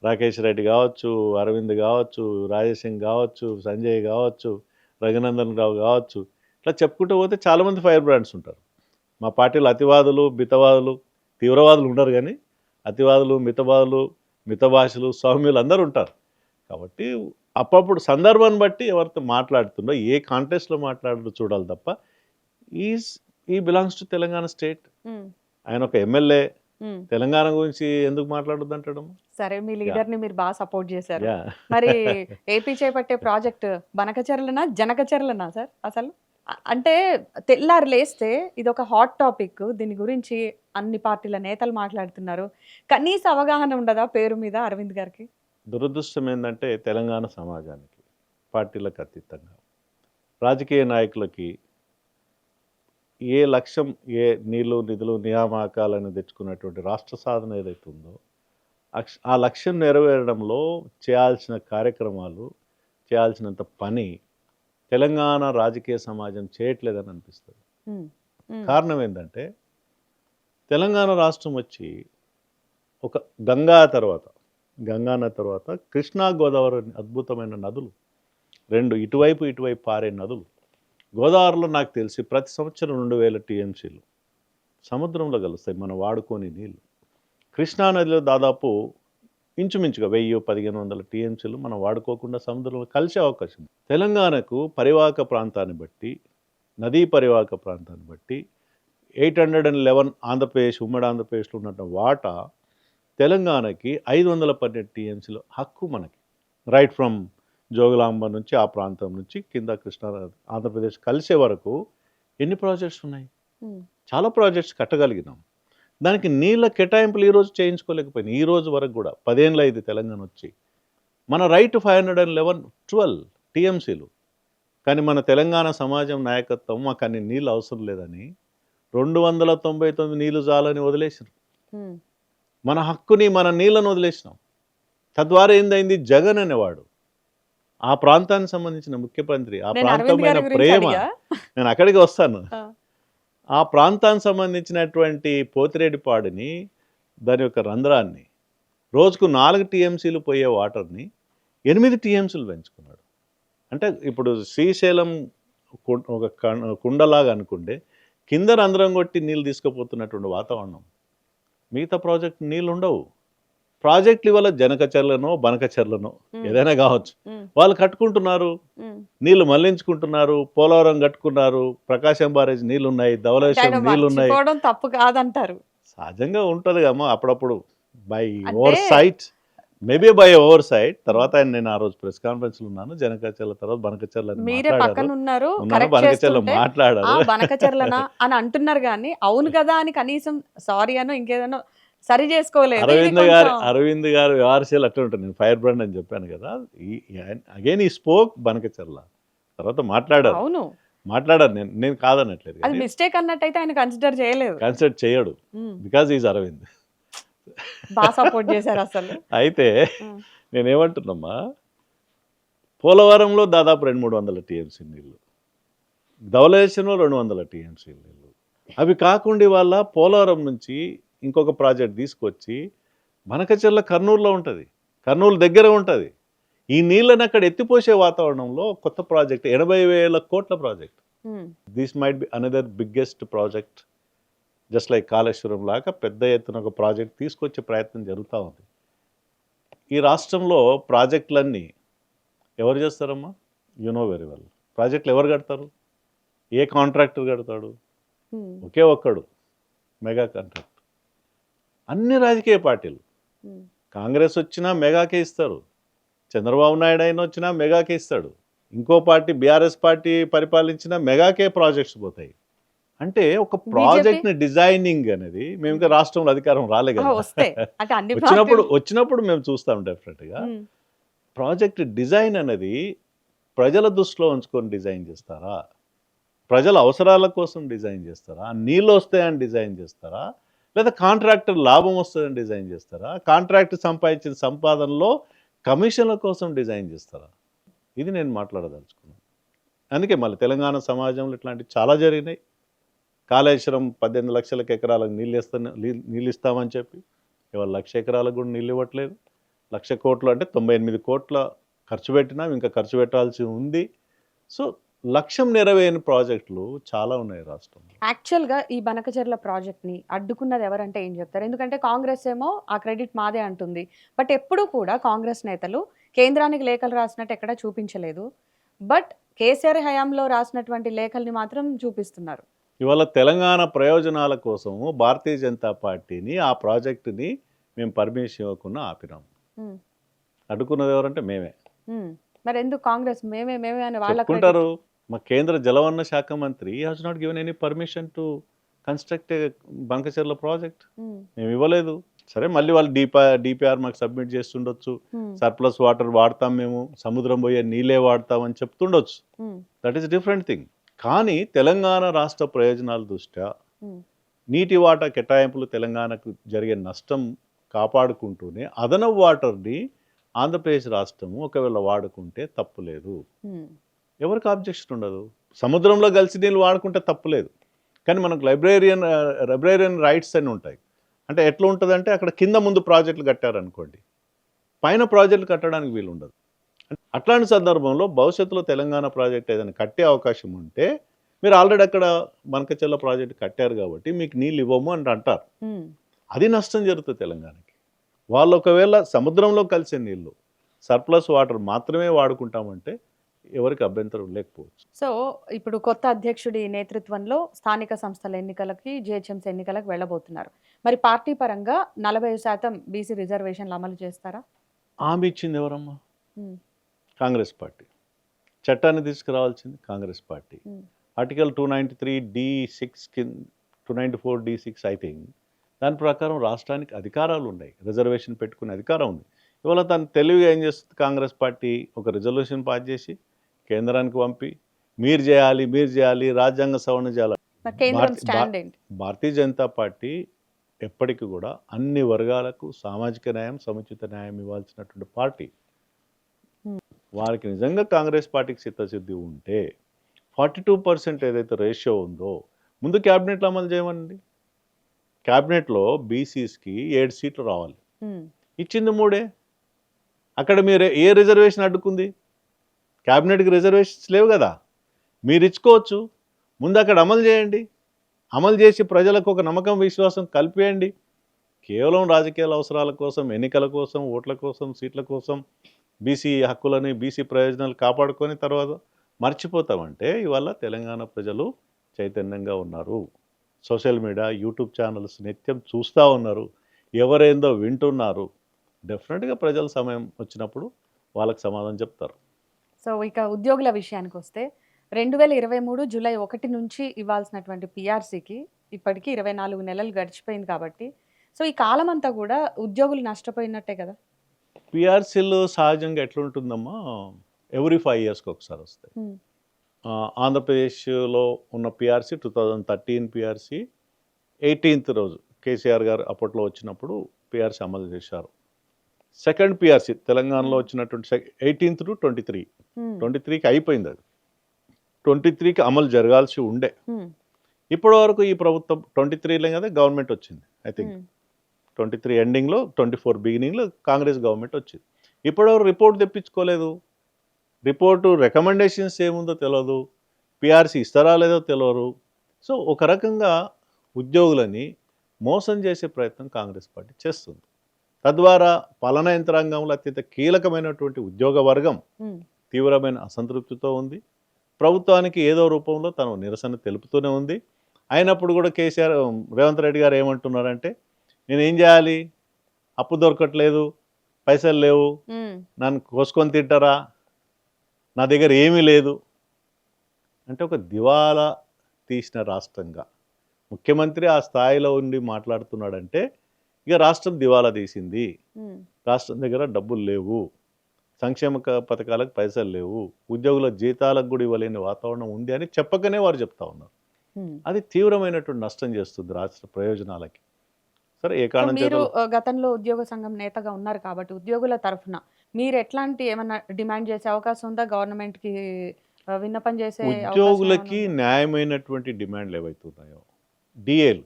రాకేష్ రెడ్డి కావచ్చు, అరవింద్ కావచ్చు, రాజేసింగ్ కావచ్చు, సంజయ్ కావచ్చు, రఘునందన్ రావు కావచ్చు, ఇట్లా చెప్పుకుంటూ పోతే చాలామంది ఫైర్ బ్రాండ్స్ ఉంటారు. మా పార్టీలో అతివాదులు, మితవాదులు, తీవ్రవాదులు ఉండరు, కానీ అతివాదులు, మితభాషలు, సౌమ్యులు అందరూ ఉంటారు. కాబట్టి అప్పుడు సందర్భాన్ని బట్టి ఎవరితో మాట్లాడుతుండో, ఏ కాంటెస్ట్లో మాట్లాడుతూ చూడాలి తప్ప ఈ బిలాంగ్స్ టు తెలంగాణ స్టేట్. ఆయన ఒక ఎమ్మెల్యే, తెలంగాణ గురించి ఎందుకు మాట్లాడొద్దు అంటాడు? సరే, మీ లీడర్ ని మీరు బాగా సపోర్ట్ చేశారు. మరి ఏపీ చేపట్టే ప్రాజెక్ట్ బనకచెర్లనా జనకచెర్లనా సార్? అసలు అంటే తెల్లారి లేస్తే ఇది ఒక హాట్ టాపిక్. దీని గురించి అన్ని పార్టీల నేతలు మాట్లాడుతున్నారు. కనీస అవగాహన ఉండదా పేరు మీద అరవింద్ గారికి? దురదృష్టం ఏంటంటే తెలంగాణ సమాజానికి పార్టీలకు అతీతంగా రాజకీయ నాయకులకి ఏ లక్ష్యం, ఏ నీళ్లు నిధులు నియామకాలను తెచ్చుకున్నటువంటి రాష్ట్ర సాధన ఏదైతే ఉందో ఆ లక్ష్యం నెరవేరడంలో చేయాల్సిన కార్యక్రమాలు, చేయాల్సినంత పని తెలంగాణ రాజకీయ సమాజం చేయట్లేదని అనిపిస్తుంది. ఉమ్, ఉమ్, కారణం ఏంటంటే తెలంగాణ రాష్ట్రం వచ్చి ఒక గంగా నది తర్వాత కృష్ణా గోదావరి అద్భుతమైన నదులు, రెండు ఇటువైపు పారే నదులు. గోదావరిలో నాకు తెలిసి ప్రతి సంవత్సరం 2000 టీఎంసీలు సముద్రంలో కలుస్తాయి మనం వాడుకొని నీళ్ళు. కృష్ణానదిలో దాదాపు ఇంచుమించుగా 1000-1500 టీఎంసీలు మనం వాడుకోకుండా సముద్రంలో కలిసే అవకాశం ఉంది. తెలంగాణకు పరివాహక ప్రాంతాన్ని బట్టి, నదీ పరివాహక ప్రాంతాన్ని బట్టి 811 ఆంధ్రప్రదేశ్, ఉమ్మడి ఆంధ్రప్రదేశ్లో ఉన్న వాటా తెలంగాణకి 512 టీఎంసీలు హక్కు మనకి. రైట్ ఫ్రమ్ జోగులాంబ నుంచి ఆ ప్రాంతం నుంచి కింద కృష్ణా ఆంధ్రప్రదేశ్ కలిసే వరకు ఎన్ని ప్రాజెక్ట్స్ ఉన్నాయి? ఉమ్, చాలా ప్రాజెక్ట్స్ కట్టగలిగినాం. దానికి నీళ్ళ కేటాయింపులు ఈరోజు చేయించుకోలేకపోయింది. ఈ రోజు వరకు కూడా 10 ఏళ్ళు అయింది తెలంగాణ వచ్చి. మన రైట్ 512 టీఎంసీలు. కానీ మన తెలంగాణ సమాజం నాయకత్వం మాకు అన్ని నీళ్ళు అవసరం లేదని 299 నీళ్ళు చాలని వదిలేసారు. ఉమ్, మన హక్కుని, మన నీళ్ళను వదిలేసినాం. తద్వారా ఏందైంది, జగన్ అనేవాడు ఆ ప్రాంతానికి సంబంధించిన ముఖ్యమంత్రి, ఆ నేను అరవింద్ ప్రాంతమైన గారి గురించి ప్రేమ, అడిగా. నేను అక్కడికి వస్తాను. ఆ, ఆ ప్రాంతానికి సంబంధించినటువంటి పోతిరెడ్డిపాడుని, దాని యొక్క రంధ్రాన్ని రోజుకు 4 టీఎంసీలు పోయే వాటర్ని 8 టీఎంసీలు పెంచుకున్నాడు. అంటే ఇప్పుడు శ్రీశైలం ఒక కుండలాగా అనుకుంటే కింద రంధ్రం కొట్టి నీళ్ళు తీసుకుపోతున్నటువంటి వాతావరణం. మిగతా ప్రాజెక్ట్ నీళ్ళు ఉండవు. ప్రాజెక్టులు ఇవాళ జనకచర్లనో బనకచర్లనో ఏదైనా కావచ్చు, ఉమ్, వాళ్ళు కట్టుకుంటున్నారు, ఉమ్. నీళ్లు మళ్లించుకుంటున్నారు. పోలవరం కట్టుకున్నారు, ప్రకాశం బ్యారేజ్ నీళ్ళు ఉన్నాయి, ధవళేశ్వరం ఆయన నీళ్ళు ఉన్నాయి. మర్చిపోవడం తప్పు కాదంటారు. సహజంగా ఉంటుంది కమ్మా అప్పుడప్పుడు బై అంటే- oversight, maybe by oversight. తర్వాత నేను ఆ రోజు ప్రెస్ కాన్ఫరెన్స్లో ఉన్నాను. జనకచర్ల తర్వాత బనకచర్ల మీరే పక్కన ఉన్నారు, కరెక్ట్ బనకచర్ల చేస్తుంటే మాట్లాడారు. బనకచర్లనా అని అంటున్నారు కానీ అవును కదా అని కనీసం సారీ అనో ఇంకేదనో సరి చేసుకోలేదు. ఇది అరవింద్ గారు వ్యవహారశీలు అట్లా ఉంటుంది. నేను ఫైర్ బ్రాండ్ అని చెప్పాను కదా, అగైన్ ఈ స్పోక్ బనకచర్ల తర్వాత మాట్లాడారు. అవును, నేను కాదనట్లేదు, అది మిస్టేక్ అన్నట్టయితే ఆయన కన్సిడర్ చేయలేదు. కన్సిడర్ చేయడు ఉమ్, బికాజ్ ఈజ్ అరవింద్. బాగా సపోర్ట్ చేశారు అసలు. అయితే ఉమ్, నేనేమంటున్నామా, పోలవరంలో దాదాపు 200-300 టీఎంసీ నీళ్ళు, ధవళేశ్వరంలో 200 టీఎంసీ నీళ్ళు. అవి కాకుండా వాళ్ళ పోలవరం నుంచి ఇంకొక ప్రాజెక్ట్ తీసుకొచ్చి బనకచెర్ల కర్నూలులో ఉంటుంది, కర్నూలు దగ్గర ఉంటుంది. ఈ నీళ్ళని అక్కడ ఎత్తిపోసే వాతావరణంలో కొత్త ప్రాజెక్ట్ 80,000 కోట్ల project. Um, this might be another biggest project, just like Kaleshwaram లాగా పెద్ద ఎత్తున ఒక ప్రాజెక్ట్ తీసుకొచ్చే ప్రయత్నం జరుగుతూ ఉంది. ఈ రాష్ట్రంలో ప్రాజెక్టులన్నీ ఎవరు చేస్తారమ్మా? You know very well. ప్రాజెక్టులు ఎవరు కడతారు? ఏ కాంట్రాక్టర్ కడతాడు? ఉమ్, ఒకే ఒక్కడు, మెగా కాంట్రాక్ట్. అన్ని రాజకీయ పార్టీలు, ఉమ్, కాంగ్రెస్ వచ్చినా మెగాకే ఇస్తారు, చంద్రబాబు నాయుడు అయినా వచ్చినా మెగాకే ఇస్తాడు, ఇంకో పార్టీ బీఆర్ఎస్ పార్టీ పరిపాలించినా మెగాకే ప్రాజెక్ట్స్ పోతాయి. అంటే ఒక ప్రాజెక్ట్ని డిజైనింగ్ అనేది, మేము ఇంకా రాష్ట్రంలో అధికారం రాలే ఆ, కదా, వస్తే అంటే అన్ని వచ్చినప్పుడు మేము చూస్తాం డెఫినెట్గా. ఉమ్, ప్రాజెక్ట్ డిజైన్ అనేది ప్రజల దృష్టిలో ఉంచుకొని డిజైన్ చేస్తారా, ప్రజల అవసరాల కోసం డిజైన్ చేస్తారా, నీళ్ళు వస్తాయని డిజైన్ చేస్తారా, లేదా కాంట్రాక్టర్ లాభం వస్తుందని డిజైన్ చేస్తారా, కాంట్రాక్ట్ సంపాదించిన సంపాదనలో కమిషన్ల కోసం డిజైన్ చేస్తారా? ఇది నేను మాట్లాడదలుచుకున్నాను. అందుకే మళ్ళీ తెలంగాణ సమాజంలో ఇట్లాంటివి చాలా జరిగినాయి. కాళేశ్వరం 18 లక్షల ఎకరాలకు నీళ్ళు ఇస్తామని చెప్పి ఇవాళ 1,00,000 ఎకరాలకు కూడా నీళ్ళు ఇవ్వట్లేదు. 1,00,000 కోట్లు అంటే 98 కోట్ల ఖర్చు పెట్టినాం, ఇంకా ఖర్చు పెట్టాల్సి ఉంది. సో లక్ష్యం నెరవేరని ప్రాజెక్టులు చాలా ఉన్నాయి రాష్ట్రంలో. యాక్చువల్గా ఈ బనకచెర్ల ప్రాజెక్ట్ని అడ్డుకున్నది ఎవరంటే ఏం చెప్తారు? ఎందుకంటే కాంగ్రెస్ ఏమో ఆ క్రెడిట్ మాదే అంటుంది. బట్ ఎప్పుడూ కూడా కాంగ్రెస్ నేతలు కేంద్రానికి లేఖలు రాసినట్టు ఎక్కడా చూపించలేదు. బట్ కేసీఆర్ హయాంలో రాసినటువంటి లేఖల్ని మాత్రం చూపిస్తున్నారు. ఇవాళ తెలంగాణ ప్రయోజనాల కోసము భారతీయ జనతా పార్టీని ఆ ప్రాజెక్టుని మేము పర్మిషన్ ఇవ్వకుండా ఆపినాం. ఉమ్, అడ్డుకున్నది ఎవరంటే మేమే. ఉమ్. మరి ఎందుకు కాంగ్రెస్ మేమే అని వాళ్ళ చెప్పుకుంటారు, మా కేంద్ర జలవనరుల శాఖ మంత్రి has not given any permission to construct a Bankacherla project. మేము ఇవ్వలేదు. సరే మళ్ళీ వాళ్ళు డిపిఆర్ మాకు సబ్మిట్ చేస్తుండొచ్చు, సర్ప్లస్ వాటర్ వాడతాం, మేము సముద్రం పోయే నీళ్ళే వాడతాం అని చెప్తుండొచ్చు. That is different thing. కానీ తెలంగాణ రాష్ట్ర ప్రయోజనాల దృష్ట్యా నీటి వాటా కేటాయింపులు తెలంగాణకు జరిగే నష్టం కాపాడుకుంటూనే అదనపు వాటర్ని ఆంధ్రప్రదేశ్ రాష్ట్రము ఒకవేళ వాడుకుంటే తప్పులేదు. ఎవరికి ఆబ్జెక్షన్ ఉండదు. సముద్రంలో కలిసి నీళ్ళు వాడుకుంటే తప్పులేదు. కానీ మనకు లైబ్రేరియన్ రైట్స్ అని ఉంటాయి. అంటే ఎట్లా ఉంటుందంటే అక్కడ కింద ముందు ప్రాజెక్టులు కట్టారనుకోండి, పైన ప్రాజెక్టులు కట్టడానికి వీలు ఉండదు. అట్లాంటి సందర్భంలో భవిష్యత్తులో తెలంగాణ ప్రాజెక్ట్ ఏదైనా కట్టే అవకాశం ఉంటే మీరు ఆల్రెడీ అక్కడ బంకచెర్ల ప్రాజెక్ట్ కట్టారు కాబట్టి మీకు నీళ్ళు ఇవ్వము అని అంటారు. అది నష్టం జరుగుతుంది తెలంగాణకి. వాళ్ళు ఒకవేళ సముద్రంలో కలిసే నీళ్ళు సర్ప్లస్ వాటర్ మాత్రమే వాడుకుంటామంటే ఎవరికి అభ్యంతరం లేకపోవచ్చు. సో ఇప్పుడు కొత్త అధ్యక్షుడి నేతృత్వంలో స్థానిక సంస్థల ఎన్నికలకి జిహెచ్ఎంసీ ఎన్నికలకు వెళ్ళబోతున్నారు. మరి పార్టీ పరంగా 40% బీసీ రిజర్వేషన్లు అమలు చేస్తారా? హామీ ఇచ్చింది ఎవరమ్మా? Congress party. చట్టాన్ని తీసుకురావాల్సింది Congress party. Article 293D6 294D6 I think, దాని ప్రకారం రాష్ట్రానికి అధికారాలు ఉన్నాయి, రిజర్వేషన్ పెట్టుకునే అధికారం ఉంది. ఇవాళ తను తెలివిగా ఏం చేస్తుంది కాంగ్రెస్ పార్టీ, ఒక రిజల్యూషన్ పాస్ చేసి కేంద్రానికి పంపి మీరు చేయాలి రాజ్యాంగ సవరణ చేయాలి. భారతీయ జనతా పార్టీ ఎప్పటికీ కూడా అన్ని వర్గాలకు సామాజిక న్యాయం, సముచిత న్యాయం ఇవ్వాల్సినటువంటి పార్టీ. వారికి నిజంగా కాంగ్రెస్ పార్టీకి చిత్తశుద్ధి ఉంటే 42% ఏదైతే రేషియో ఉందో ముందు క్యాబినెట్లో అమలు చేయమనండి. క్యాబినెట్లో బీసీస్కి 7 సీట్లు రావాలి. ఇచ్చింది 3. అక్కడ మీరు ఏ రిజర్వేషన్ అడ్డుకుంది? క్యాబినెట్కి రిజర్వేషన్స్ లేవు కదా, మీరు ఇచ్చుకోవచ్చు. ముందు అక్కడ అమలు చేయండి. అమలు చేసి ప్రజలకు ఒక నమ్మకం, విశ్వాసం కల్పేయండి. కేవలం రాజకీయాల అవసరాల కోసం, ఎన్నికల కోసం, ఓట్ల కోసం, సీట్ల కోసం బీసీ హక్కులని, బీసీ ప్రయోజనాలు కాపాడుకొని తర్వాత మర్చిపోతామంటే ఇవాళ తెలంగాణ ప్రజలు చైతన్యంగా ఉన్నారు. సోషల్ మీడియా, యూట్యూబ్ ఛానల్స్ నిత్యం చూస్తూ ఉన్నారు, ఎవరేందో వింటున్నారు. డెఫినెట్గా ప్రజల సమయం వచ్చినప్పుడు వాళ్ళకి సమాధానం చెప్తారు. సో ఇక ఉద్యోగుల విషయానికి వస్తే 2023 జూలై 1 నుంచి ఇవ్వాల్సినటువంటి పిఆర్సీకి ఇప్పటికీ 24 నెలలు గడిచిపోయింది కాబట్టి సో ఈ కాలం అంతా కూడా ఉద్యోగులు నష్టపోయినట్టే కదా. పిఆర్సీలు సహజంగా ఎట్లుంటుందమ్మా, ఎవ్రీ 5 ఇయర్స్కి ఒకసారి వస్తాయి. ఆంధ్రప్రదేశ్లో ఉన్న పిఆర్సీ 2013 పిఆర్సీ 18th రోజు కేసీఆర్ గారు అప్పట్లో వచ్చినప్పుడు పిఆర్సీ అమలు చేశారు. సెకండ్ పిఆర్సీ తెలంగాణలో వచ్చినటువంటి 18th to 23కి అయిపోయింది. అది 23కి అమలు జరగాల్సి ఉండే. ఇప్పటి వరకు ఈ ప్రభుత్వం 23లో కదా గవర్నమెంట్ వచ్చింది. ఐ థింక్ 23 ఎండింగ్లో 24 బిగినింగ్లో కాంగ్రెస్ గవర్నమెంట్ వచ్చింది. ఇప్పటివరకు రిపోర్ట్ తెప్పించుకోలేదు. రిపోర్టు రికమెండేషన్స్ ఏముందో తెలియదు, పిఆర్సీ ఇస్తారా లేదో తెలియదు. సో ఒక రకంగా ఉద్యోగులని మోసం చేసే ప్రయత్నం కాంగ్రెస్ పార్టీ చేస్తుంది. తద్వారా పాలనా యంత్రాంగంలో అత్యంత కీలకమైనటువంటి ఉద్యోగ వర్గం తీవ్రమైన అసంతృప్తితో ఉంది. ప్రభుత్వానికి ఏదో రూపంలో తను నిరసన తెలుపుతూనే ఉంది. అయినప్పుడు కూడా రేవంత్ రెడ్డి గారు ఏమంటున్నారంటే, నేనేం చేయాలి, అప్పు దొరకట్లేదు, పైసలు లేవు, నన్ను కోసుకొని తింటారా, నా దగ్గర ఏమీ లేదు అంటే ఒక దివాలా తీసిన రాష్ట్రంగా ముఖ్యమంత్రి ఆ స్థాయిలో ఉండి మాట్లాడుతున్నాడంటే ఇక రాష్ట్రం దివాలా తీసింది, రాష్ట్రం దగ్గర డబ్బులు లేవు, సంక్షేమ పథకాలకు పైసలు లేవు, ఉద్యోగుల జీతాలకు కూడా ఇవ్వలేని వాతావరణం ఉంది అని చెప్పకనే వారు చెప్తా ఉన్నారు. అది తీవ్రమైనటువంటి నష్టం చేస్తుంది రాష్ట్ర ప్రయోజనాలకి. సరే ఏ కారణం మీరు గతంలో ఉద్యోగ సంఘం నేతగా ఉన్నారు కాబట్టి ఉద్యోగుల తరఫున మీరు ఎట్లాంటి ఏమన్నా డిమాండ్ చేసే అవకాశం ఉందా? గవర్నమెంట్కి విన్నపం చేసే ఉద్యోగులకి న్యాయమైనటువంటి డిమాండ్లు ఏవైతే ఉన్నాయో, డిఏలు,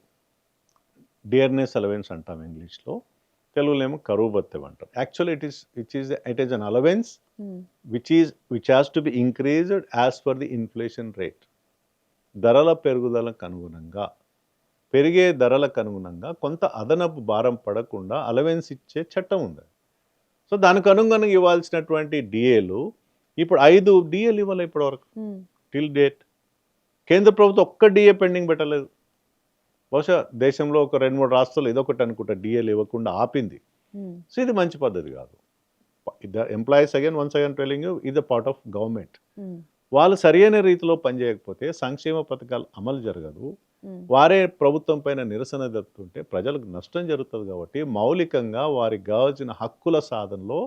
డియర్నెస్ అలవెన్స్ అంటాం ఇంగ్లీష్లో, తెలుగులో ఏమో కరువు భత్యం అంటారు. Actually it is an allowance which has to be increased as per the inflation rate. ధరల పెరుగుదలకు అనుగుణంగా, పెరిగే ధరలకు అనుగుణంగా కొంత అదనపు భారం పడకుండా అలవెన్స్ ఇచ్చే చట్టం ఉంది. సో దానికి అనుగుణంగా ఇవ్వాల్సినటువంటి డిఏలు ఇప్పుడు 5 డిఏలు ఇవ్వాలి ఇప్పటివరకు టిల్ డేట్. కేంద్ర ప్రభుత్వం ఒక్క డిఏ పెండింగ్ పెట్టలేదు. బహుశా దేశంలో ఒక 2-3 రాష్ట్రాలు ఇదొకటి అనుకుంటా డిఏలు ఇవ్వకుండా ఆపింది. సో ఇది మంచి పద్ధతి కాదు. The employees once again telling you, ఇది పార్ట్ ఆఫ్ గవర్నమెంట్. వాళ్ళు సరైన రీతిలో పనిచేయకపోతే సంక్షేమ పథకాలు అమలు జరగదు. వారే ప్రభుత్వం పైన నిరసన జరుపుతుంటే ప్రజలకు నష్టం జరుగుతుంది. కాబట్టి మౌలికంగా వారికి కావాల్సిన హక్కుల సాధనలో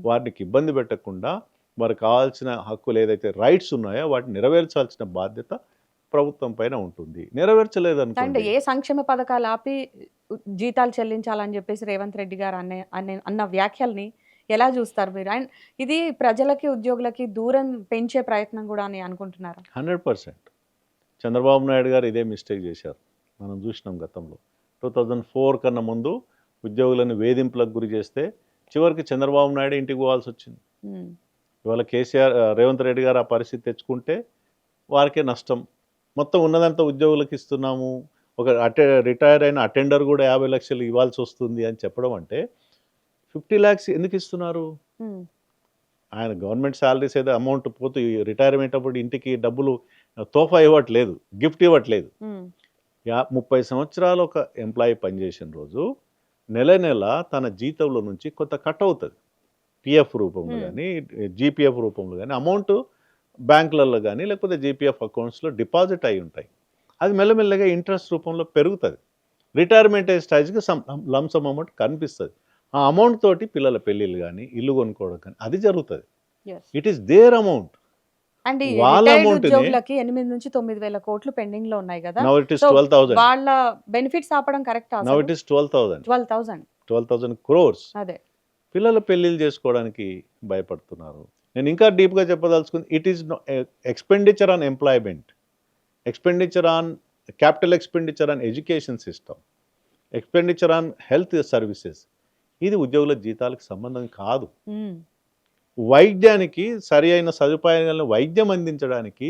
వారికి ఇబ్బంది పెట్టకుండా వారికి కావాల్సిన హక్కులు ఏదైతే రైట్స్ ఉన్నాయో వాటిని నెరవేర్చాల్సిన బాధ్యత ప్రభుత్వం పైన ఉంటుంది. అండ్ నెరవేర్చలేదనుకోండి, ఏ సంక్షేమ పథకాలు ఆపి జీతాలు చెల్లించాలని చెప్పేసి రేవంత్ రెడ్డి గారు అన్న వ్యాఖ్యల్ని ఎలా చూస్తారు మీరు? అండ్ ఇది ప్రజలకి ఉద్యోగులకి దూరం పెంచే ప్రయత్నం కూడా అని అనుకుంటున్నారా? 100% చంద్రబాబు నాయుడు గారు ఇదే మిస్టేక్ చేశారు. మనం చూసినాం గతంలో 2004 కన్నా ముందు ఉద్యోగులను వేధింపులకు గురి చేస్తే చివరికి చంద్రబాబు నాయుడు ఇంటికి పోవాల్సి వచ్చింది. ఉమ్, ఇవాళ రేవంత్ రెడ్డి గారు ఆ పరిస్థితి తెచ్చుకుంటే వారికే నష్టం. మొత్తం ఉన్నదంతా ఉద్యోగులకు ఇస్తున్నాము, ఒక రిటైర్ అయిన అటెండర్ కూడా 50 లక్షలు ఇవ్వాల్సి వస్తుంది అని చెప్పడం అంటే 50 lakhs ఎందుకు ఇస్తున్నారు? ఉమ్, ఆయన గవర్నమెంట్ శాలరీస్ ఏదో అమౌంట్ పోతూ రిటైర్మెంట్ అప్పుడు ఇంటికి డబ్బులు తోఫా ఇవ్వట్లేదు, గిఫ్ట్ ఇవ్వట్లేదు. ఉమ్, 30 సంవత్సరాలు ఒక ఎంప్లాయీ పనిచేసిన రోజు నెల నెల తన జీతంలో నుంచి కొంత కట్ అవుతుంది. పిఎఫ్ రూపంలో కానీ జీపీఎఫ్ రూపంలో కానీ అమౌంట్ బ్యాంకులలో కానీ లేకపోతే జీపీఎఫ్ అకౌంట్స్లో డిపాజిట్ అయి ఉంటాయి. అది మెల్లమెల్లగా ఇంట్రెస్ట్ రూపంలో పెరుగుతుంది. రిటైర్మెంట్ అయ్యే స్టేజ్కి లంసమ్ అమౌంట్ కనిపిస్తుంది. ఆ అమౌంట్ తోటి పిల్లల పెళ్ళిళ్ళు కానీ ఇల్లు కొనుక్కోవడం కానీ అది జరుగుతుంది. yes. It is their amount. And ఈ వాళ్ళ retired amount ని- ఉద్యోగులకి 8 నుంచి 9 వేల కోట్లు పెండింగ్ లో ఉన్నాయి కదా, నౌ ఇట్ ఈస్ So, 12,000. వాళ్ళ బెనిఫిట్స్ ఆపడం correct? Now it is 12,000. 12,000 crores. అదే. పిల్లల పెళ్ళిళ్ళు చేసుకోవడానికి భయపడుతున్నారు. నేను ఇంకా డీప్గా చెప్పదలుచుకుంది, it is expenditure on employment, expenditure on capital expenditure on education system, expenditure on health services. ఇది ఉద్యోగుల జీతాలకు సంబంధం కాదు. ఉమ్, వైద్యానికి సరి అయిన సదుపాయాలను వైద్యం అందించడానికి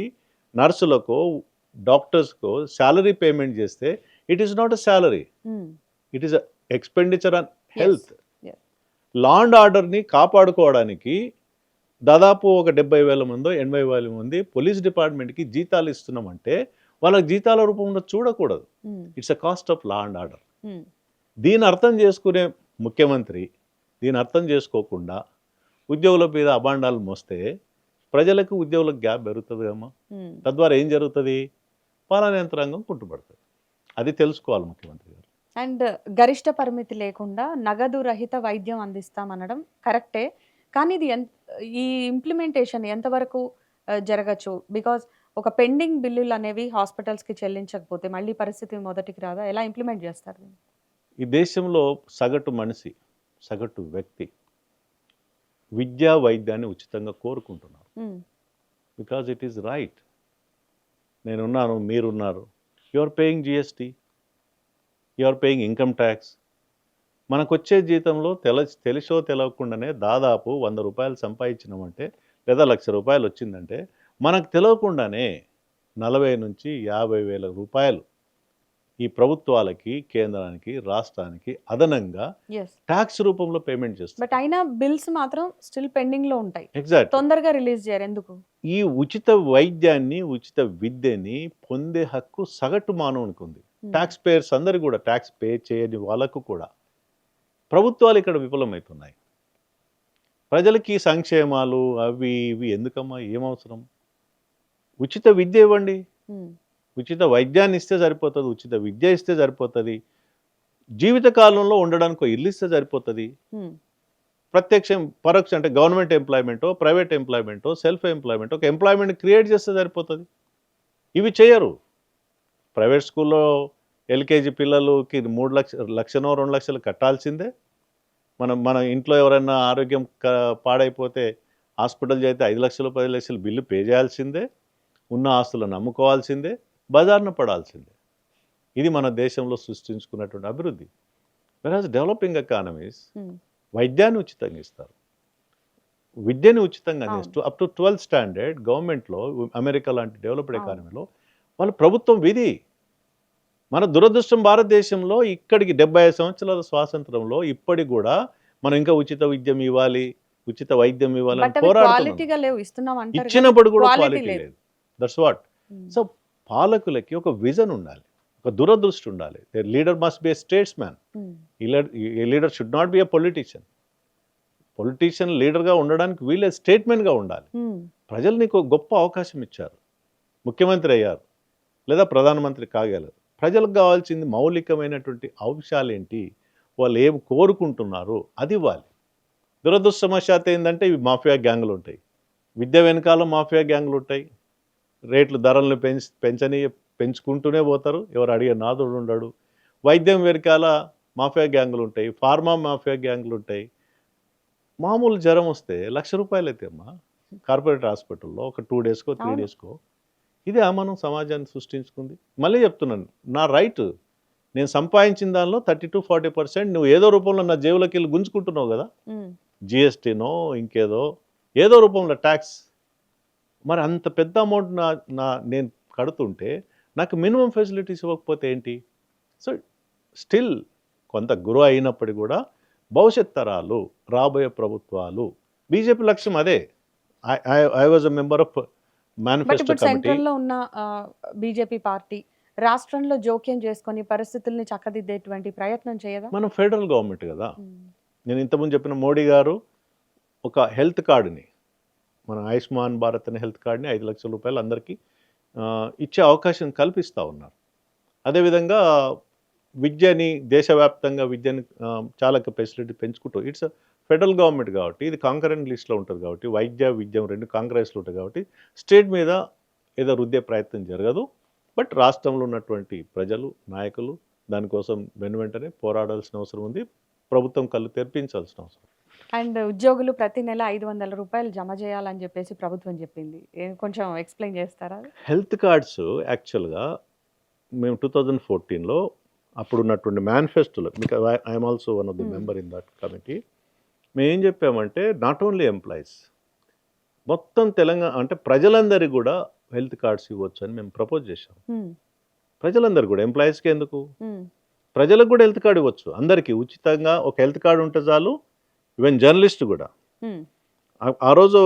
నర్సులకు డాక్టర్స్కు శాలరీ పేమెంట్ చేస్తే it is not a salary, um, it is expenditure on health. yes. Law and ఆర్డర్ని కాపాడుకోవడానికి దాదాపు ఒక 70,000 మందో 80,000 మంది పోలీస్ డిపార్ట్మెంట్కి జీతాలు ఇస్తున్నామంటే వాళ్ళకి జీతాల రూపంలో చూడకూడదు. Um, it's a cost of law and order. Um, దీన్ని అర్థం చేసుకునే ముఖ్యమంత్రి దీన్ని అర్థం చేసుకోకుండా ఉద్యోగుల మీద అభాండాలు మోస్తే ప్రజలకు ఉద్యోగులకు గ్యాప్ పెరుగుతుంది కమ్మా. ఉమ్. తద్వారా ఏం జరుగుతుంది? పాలన యంత్రాంగం కుంటుపడుతుంది. అది తెలుసుకోవాలి ముఖ్యమంత్రి గారు. అండ్ గరిష్ట పరిమితి లేకుండా నగదు రహిత వైద్యం అందిస్తామనడం కరెక్టే, కానీ ఇది ఈ ఇంప్లిమెంటేషన్ ఎంతవరకు జరగచ్చు? బికాజ్ ఒక పెండింగ్ బిల్లులు అనేవి హాస్పిటల్స్కి చెల్లించకపోతే మళ్ళీ పరిస్థితి మొదటికి రాదా? ఎలా ఇంప్లిమెంట్ చేస్తారు? ఈ దేశంలో సగటు మనిషి, సగటు వ్యక్తి విద్యా వైద్యాన్ని ఉచితంగా కోరుకుంటున్నారు. Because it is right. నేనున్నాను, మీరున్నారు, you are paying GST, you are paying income tax. మనకు వచ్చే జీతంలో తెలిసో తెలవకుండానే దాదాపు 100 రూపాయలు సంపాదించినామంటే లేదా 1,00,000 రూపాయలు వచ్చిందంటే మనకు తెలియకుండానే 40 నుంచి 50 వేల రూపాయలు ఈ ప్రభుత్వాలకి, కేంద్రానికి, రాష్ట్రానికి అదనంగా ట్యాక్స్ రూపంలో పేమెంట్ చేస్తారు. బట్ అయినా బిల్స్ మాత్రం స్టిల్ పెండింగ్ లో ఉంటాయి. ఎగ్జాక్ట్. తొందరగా రిలీజ్ చేయరు ఎందుకు? ఈ ఉచిత వైద్యాన్ని, ఉచిత విద్యని పొందే హక్కు సగటు మానవునికి ఉంది. ట్యాక్స్ పేయర్స్ అందరు కూడా, ట్యాక్స్ పే చేయని వాళ్ళకు కూడా. ప్రభుత్వాలు ఇక్కడ విఫలమవుతున్నాయి. ప్రజలకి సంక్షేమాలు అవి ఇవి ఎందుకమ్మా, ఏమవసరం? ఉచిత విద్య ఇవ్వండి, ఉచిత వైద్యాన్ని ఇస్తే సరిపోతుంది, ఉచిత విద్య ఇస్తే సరిపోతుంది, జీవితకాలంలో ఉండడానికి ఇల్లు ఇస్తే సరిపోతుంది. ప్రత్యక్షం పరోక్ష అంటే గవర్నమెంట్ ఎంప్లాయ్మెంటో, ప్రైవేట్ ఎంప్లాయ్మెంటో, సెల్ఫ్ ఎంప్లాయ్మెంట్, ఒక ఎంప్లాయ్మెంట్ క్రియేట్ చేస్తే సరిపోతుంది. ఇవి చేయరు. ప్రైవేట్ స్కూల్లో ఎల్కేజీ పిల్లలకి 3 లక్షనో 2 లక్షలు కట్టాల్సిందే. మన ఇంట్లో ఎవరైనా ఆరోగ్యం పాడైపోతే హాస్పిటల్ చేస్తే 5 లక్షలు 10 లక్షలు బిల్లు పే చేయాల్సిందే. ఉన్న ఆస్తులను అమ్ముకోవాల్సిందే, బజార్న పడాల్సిందే. ఇది మన దేశంలో సృష్టించుకున్నటువంటి అభివృద్ధి. వెరాజ్ డెవలపింగ్ ఎకానమీస్ వైద్యాన్ని ఉచితంగా ఇస్తారు, విద్యని ఉచితంగా అందిస్తూ అప్ టు 12th స్టాండర్డ్ గవర్నమెంట్లో, అమెరికా లాంటి డెవలప్డ్ ఎకానమీలో వాళ్ళ ప్రభుత్వం విధి. మన దురదృష్టం భారతదేశంలో ఇక్కడికి 75 సంవత్సరాల స్వాతంత్రంలో ఇప్పటికి కూడా మనం ఇంకా ఉచిత విద్యం ఇవ్వాలి, ఉచిత వైద్యం ఇవ్వాలని పోరాడుతున్నాం. ఇచ్చినప్పుడు కూడా క్వాలిటీ లేదు. That's what. సో పాలకులకి ఒక విజన్ ఉండాలి, ఒక దురదృష్టి ఉండాలి. Leader must B a states man. Leader should not be a politician. Politician లీడర్గా ఉండడానికి వీళ్ళే స్టేట్మెంట్గా ఉండాలి. ప్రజలు నీకు గొప్ప అవకాశం ఇచ్చారు, ముఖ్యమంత్రి అయ్యారు లేదా ప్రధానమంత్రి కాగలరు. ప్రజలకు కావాల్సింది మౌలికమైనటువంటి అంశాలు ఏంటి, వాళ్ళు ఏం కోరుకుంటున్నారు, అది ఇవ్వాలి. దురదృష్టవశాత్తు ఏంటంటే ఇవి మాఫియా గ్యాంగులు ఉంటాయి, విద్య వెనకాల మాఫియా గ్యాంగులు ఉంటాయి, రేట్లు ధరలను పెంచుకుంటూనే పోతారు, ఎవరు అడిగే నాదుడు ఉండడు. వైద్యం వెనకాల మాఫియా గ్యాంగులు ఉంటాయి, ఫార్మా మాఫియా గ్యాంగులు ఉంటాయి. మామూలు జ్వరం వస్తే ₹1,00,000 అయితే అమ్మా కార్పొరేట్ హాస్పిటల్లో ఒక 2 డేస్కో 3 అవును. డేస్కో. ఇదే మనం సమాజాన్ని సృష్టించుకుంది. మళ్ళీ చెప్తున్నాను, నా రైట్, నేను సంపాదించిన దానిలో 30-40% నువ్వు ఏదో రూపంలో నా జేబులోకి వెళ్ళి గుంజుకుంటున్నావు కదా, ఉమ్, జిఎస్టీనో ఇంకేదో ఏదో రూపంలో ట్యాక్స్. మరి అంత పెద్ద అమౌంట్ నేను కడుతుంటే నాకు మినిమం ఫెసిలిటీస్ ఇవ్వకపోతే ఏంటి? సో స్టిల్ కొంత గురు అయినప్పటికీ కూడా భవిష్యత్ తరాలు, రాబోయే ప్రభుత్వాలు, బీజేపీ లక్ష్యం అదే. I was a member of but manifesto ఇప్పుడు కమిటీ. సెంట్రల్లో ఉన్న బీజేపీ పార్టీ రాష్ట్రంలో జోక్యం చేసుకొని పరిస్థితుల్ని చక్కదిద్దేటువంటి ప్రయత్నం చేయదా? మనం ఫెడరల్ గవర్నమెంట్ కదా. ఉమ్, నేను ఇంతకుముందు చెప్పిన మోడీ గారు ఒక హెల్త్ కార్డుని, మన ఆయుష్మాన్ భారత్ అనే హెల్త్ కార్డుని ₹5,00,000 అందరికీ ఇచ్చే అవకాశం కల్పిస్తూ ఉన్నారు. అదేవిధంగా విద్యని, దేశవ్యాప్తంగా విద్యని చాలా ఫెసిలిటీ పెంచుకుంటూ, ఇట్స్ ఫెడరల్ గవర్నమెంట్ కాబట్టి ఇది కాంకరెంట్ లిస్ట్లో ఉంటుంది కాబట్టి, విద్య రెండు కాంగ్రెస్లో ఉంటాయి కాబట్టి స్టేట్ మీద ఏదో రుద్దే ప్రయత్నం జరగదు. బట్ రాష్ట్రంలో ఉన్నటువంటి ప్రజలు, నాయకులు దానికోసం వెంటనే పోరాడాల్సిన అవసరం ఉంది, ప్రభుత్వం కళ్ళు తెరిపించాల్సిన అవసరం. అండ్ ఉద్యోగులు ప్రతి నెల ₹500 జమ చేయాలని చెప్పేసి ప్రభుత్వం చెప్పింది. కొంచెం ఎక్స్ప్లెయిన్ చేస్తారా? హెల్త్ కార్డ్స్ యాక్చువల్గా మేము 2014లో అప్పుడు ఉన్నటువంటి మేనిఫెస్టోలో, మీకు I'm also one of the member in that committee, మేము ఏం చెప్పామంటే నాట్ ఓన్లీ ఎంప్లాయీస్, మొత్తం తెలంగాణ అంటే ప్రజలందరికీ కూడా హెల్త్ కార్డ్స్ ఇవ్వచ్చు అని మేము ప్రపోజ్ చేశాం. ప్రజలందరూ కూడా, ఎంప్లాయీస్కి ఎందుకు, ప్రజలకు కూడా హెల్త్ కార్డు ఇవ్వచ్చు, అందరికీ ఉచితంగా ఒక హెల్త్ కార్డు ఉంటే చాలు. ఈవెన్ జర్నలిస్ట్ కూడా ఆ రోజు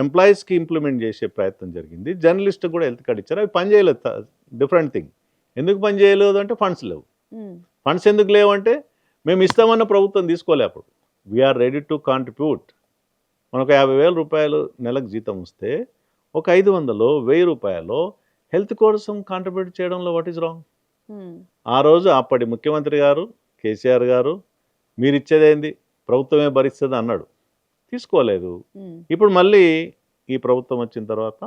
ఎంప్లాయీస్కి ఇంప్లిమెంట్ చేసే ప్రయత్నం జరిగింది, జర్నలిస్ట్ కూడా హెల్త్ కార్డు ఇచ్చారు. అవి పని చేయలేదు, డిఫరెంట్ థింగ్. ఎందుకు పని చేయలేదు అంటే ఫండ్స్ లేవు. ఫండ్స్ ఎందుకు లేవంటే మేము ఇస్తామన్న ప్రభుత్వం తీసుకోలే. అప్పుడు వీఆర్ రెడీ టు కాంట్రిబ్యూట్. మనకు ₹50,000 నెలకు జీతం వస్తే ఒక 500, ₹1,000 హెల్త్ కోసం కాంట్రిబ్యూట్ చేయడంలో వాట్ ఈజ్ రాంగ్? ఆ రోజు అప్పటి ముఖ్యమంత్రి గారు కేసీఆర్ గారు, మీరు ఇచ్చేదేంది, ప్రభుత్వమే భరిస్తుంది అన్నాడు, తీసుకోలేదు. ఇప్పుడు మళ్ళీ ఈ ప్రభుత్వం వచ్చిన తర్వాత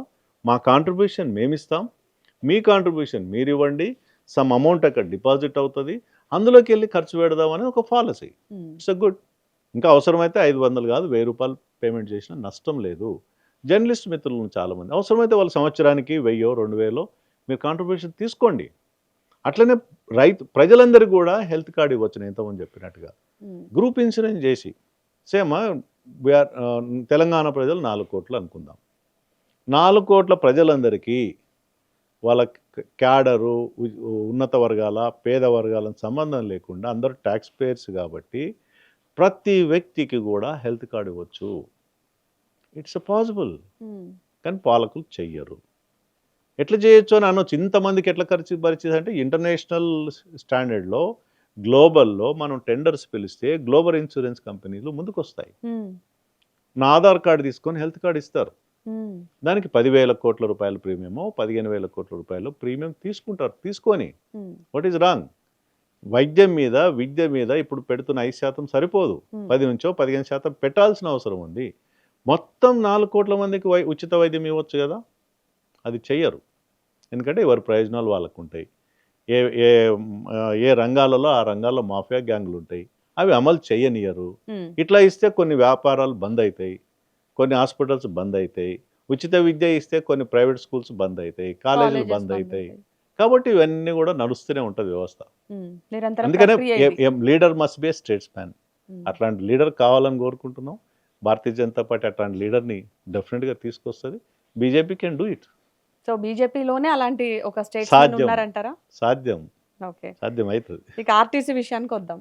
మా కాంట్రిబ్యూషన్ మేమిస్తాం, మీ కాంట్రిబ్యూషన్ మీరు ఇవ్వండి, సమ్ అమౌంట్ అక్కడ డిపాజిట్ అవుతుంది, అందులోకి వెళ్ళి ఖర్చు పెడదామని ఒక పాలసీ. It's a good. ఇంకా అవసరమైతే 500 కాదు ₹1,000 పేమెంట్ చేసినా నష్టం లేదు. జర్నలిస్ట్ మిత్రులను చాలామంది అవసరమైతే వాళ్ళ సంవత్సరానికి 1,000-2,000 మీరు కాంట్రిబ్యూషన్ తీసుకోండి. అట్లనే ప్రజలందరికీ కూడా హెల్త్ కార్డు ఇవ్వచ్చు. నేను ఇంతకుముందు చెప్పినట్టుగా గ్రూప్ ఇన్సూరెన్స్ చేసి, సేమ్ తెలంగాణ ప్రజలు 4 కోట్లు అనుకుందాం, 4 కోట్ల ప్రజలందరికీ వాళ్ళ క్యాడరు, ఉన్నత వర్గాల, పేద వర్గాలను సంబంధం లేకుండా అందరూ ట్యాక్స్ పేయర్స్ కాబట్టి ప్రతి వ్యక్తికి కూడా హెల్త్ కార్డు ఇవ్వచ్చు. It's possible. కానీ పాలకులు చెయ్యరు. ఎట్లా చేయొచ్చు అని అనొచ్చు, ఇంతమందికి ఎట్లా ఖర్చు పరిస్థితి అంటే ఇంటర్నేషనల్ స్టాండర్డ్లో, గ్లోబల్లో మనం టెండర్స్ పిలిస్తే గ్లోబల్ ఇన్సూరెన్స్ కంపెనీలు ముందుకు వస్తాయి. నా ఆధార్ కార్డు తీసుకొని హెల్త్ కార్డు ఇస్తారు, దానికి ₹10,000 ప్రీమియమో ₹15,000 ప్రీమియం తీసుకుంటారు. తీసుకొని వాట్ ఈజ్ రాంగ్? వైద్యం మీద, విద్య మీద ఇప్పుడు పెడుతున్న 5% సరిపోదు, 10-15% పెట్టాల్సిన అవసరం ఉంది. మొత్తం 4 కోట్ల మందికి ఉచిత వైద్యం ఇవ్వచ్చు కదా, అది చెయ్యరు. ఎందుకంటే ఎవరి ప్రయోజనాలు వాళ్ళకు ఉంటాయి. ఏ రంగాలలో ఆ రంగాల్లో మాఫియా గ్యాంగులు ఉంటాయి, అవి అమలు చేయనియరు. ఇట్లా ఇస్తే కొన్ని వ్యాపారాలు బంద్ అవుతాయి, కొన్ని హాస్పిటల్స్ బంద్ అవుతాయి, ఉచిత విద్య ఇస్తే కొన్ని ప్రైవేట్ స్కూల్స్ బంద్ అవుతాయి, కాలేజీలు బంద్ అవుతాయి. కాబట్టి ఇవన్నీ కూడా నడుస్తూనే ఉంటుంది వ్యవస్థ. అందుకనే leader must be a statesman. అట్లాంటి లీడర్ కావాలని కోరుకుంటున్నాం. భారతీయ జనతా పార్టీ అట్లాంటి లీడర్ని డెఫినెట్గా తీసుకొస్తుంది. BJP can do it. So బీజేపీలోనే అలాంటి ఒక స్టేట్స్మెన్ ఉన్నారంటారా? సాధ్యం, ఓకే, సాధ్యం అవుతుంది. ఇక ఆర్టీసీ విషయానికి వద్దాం.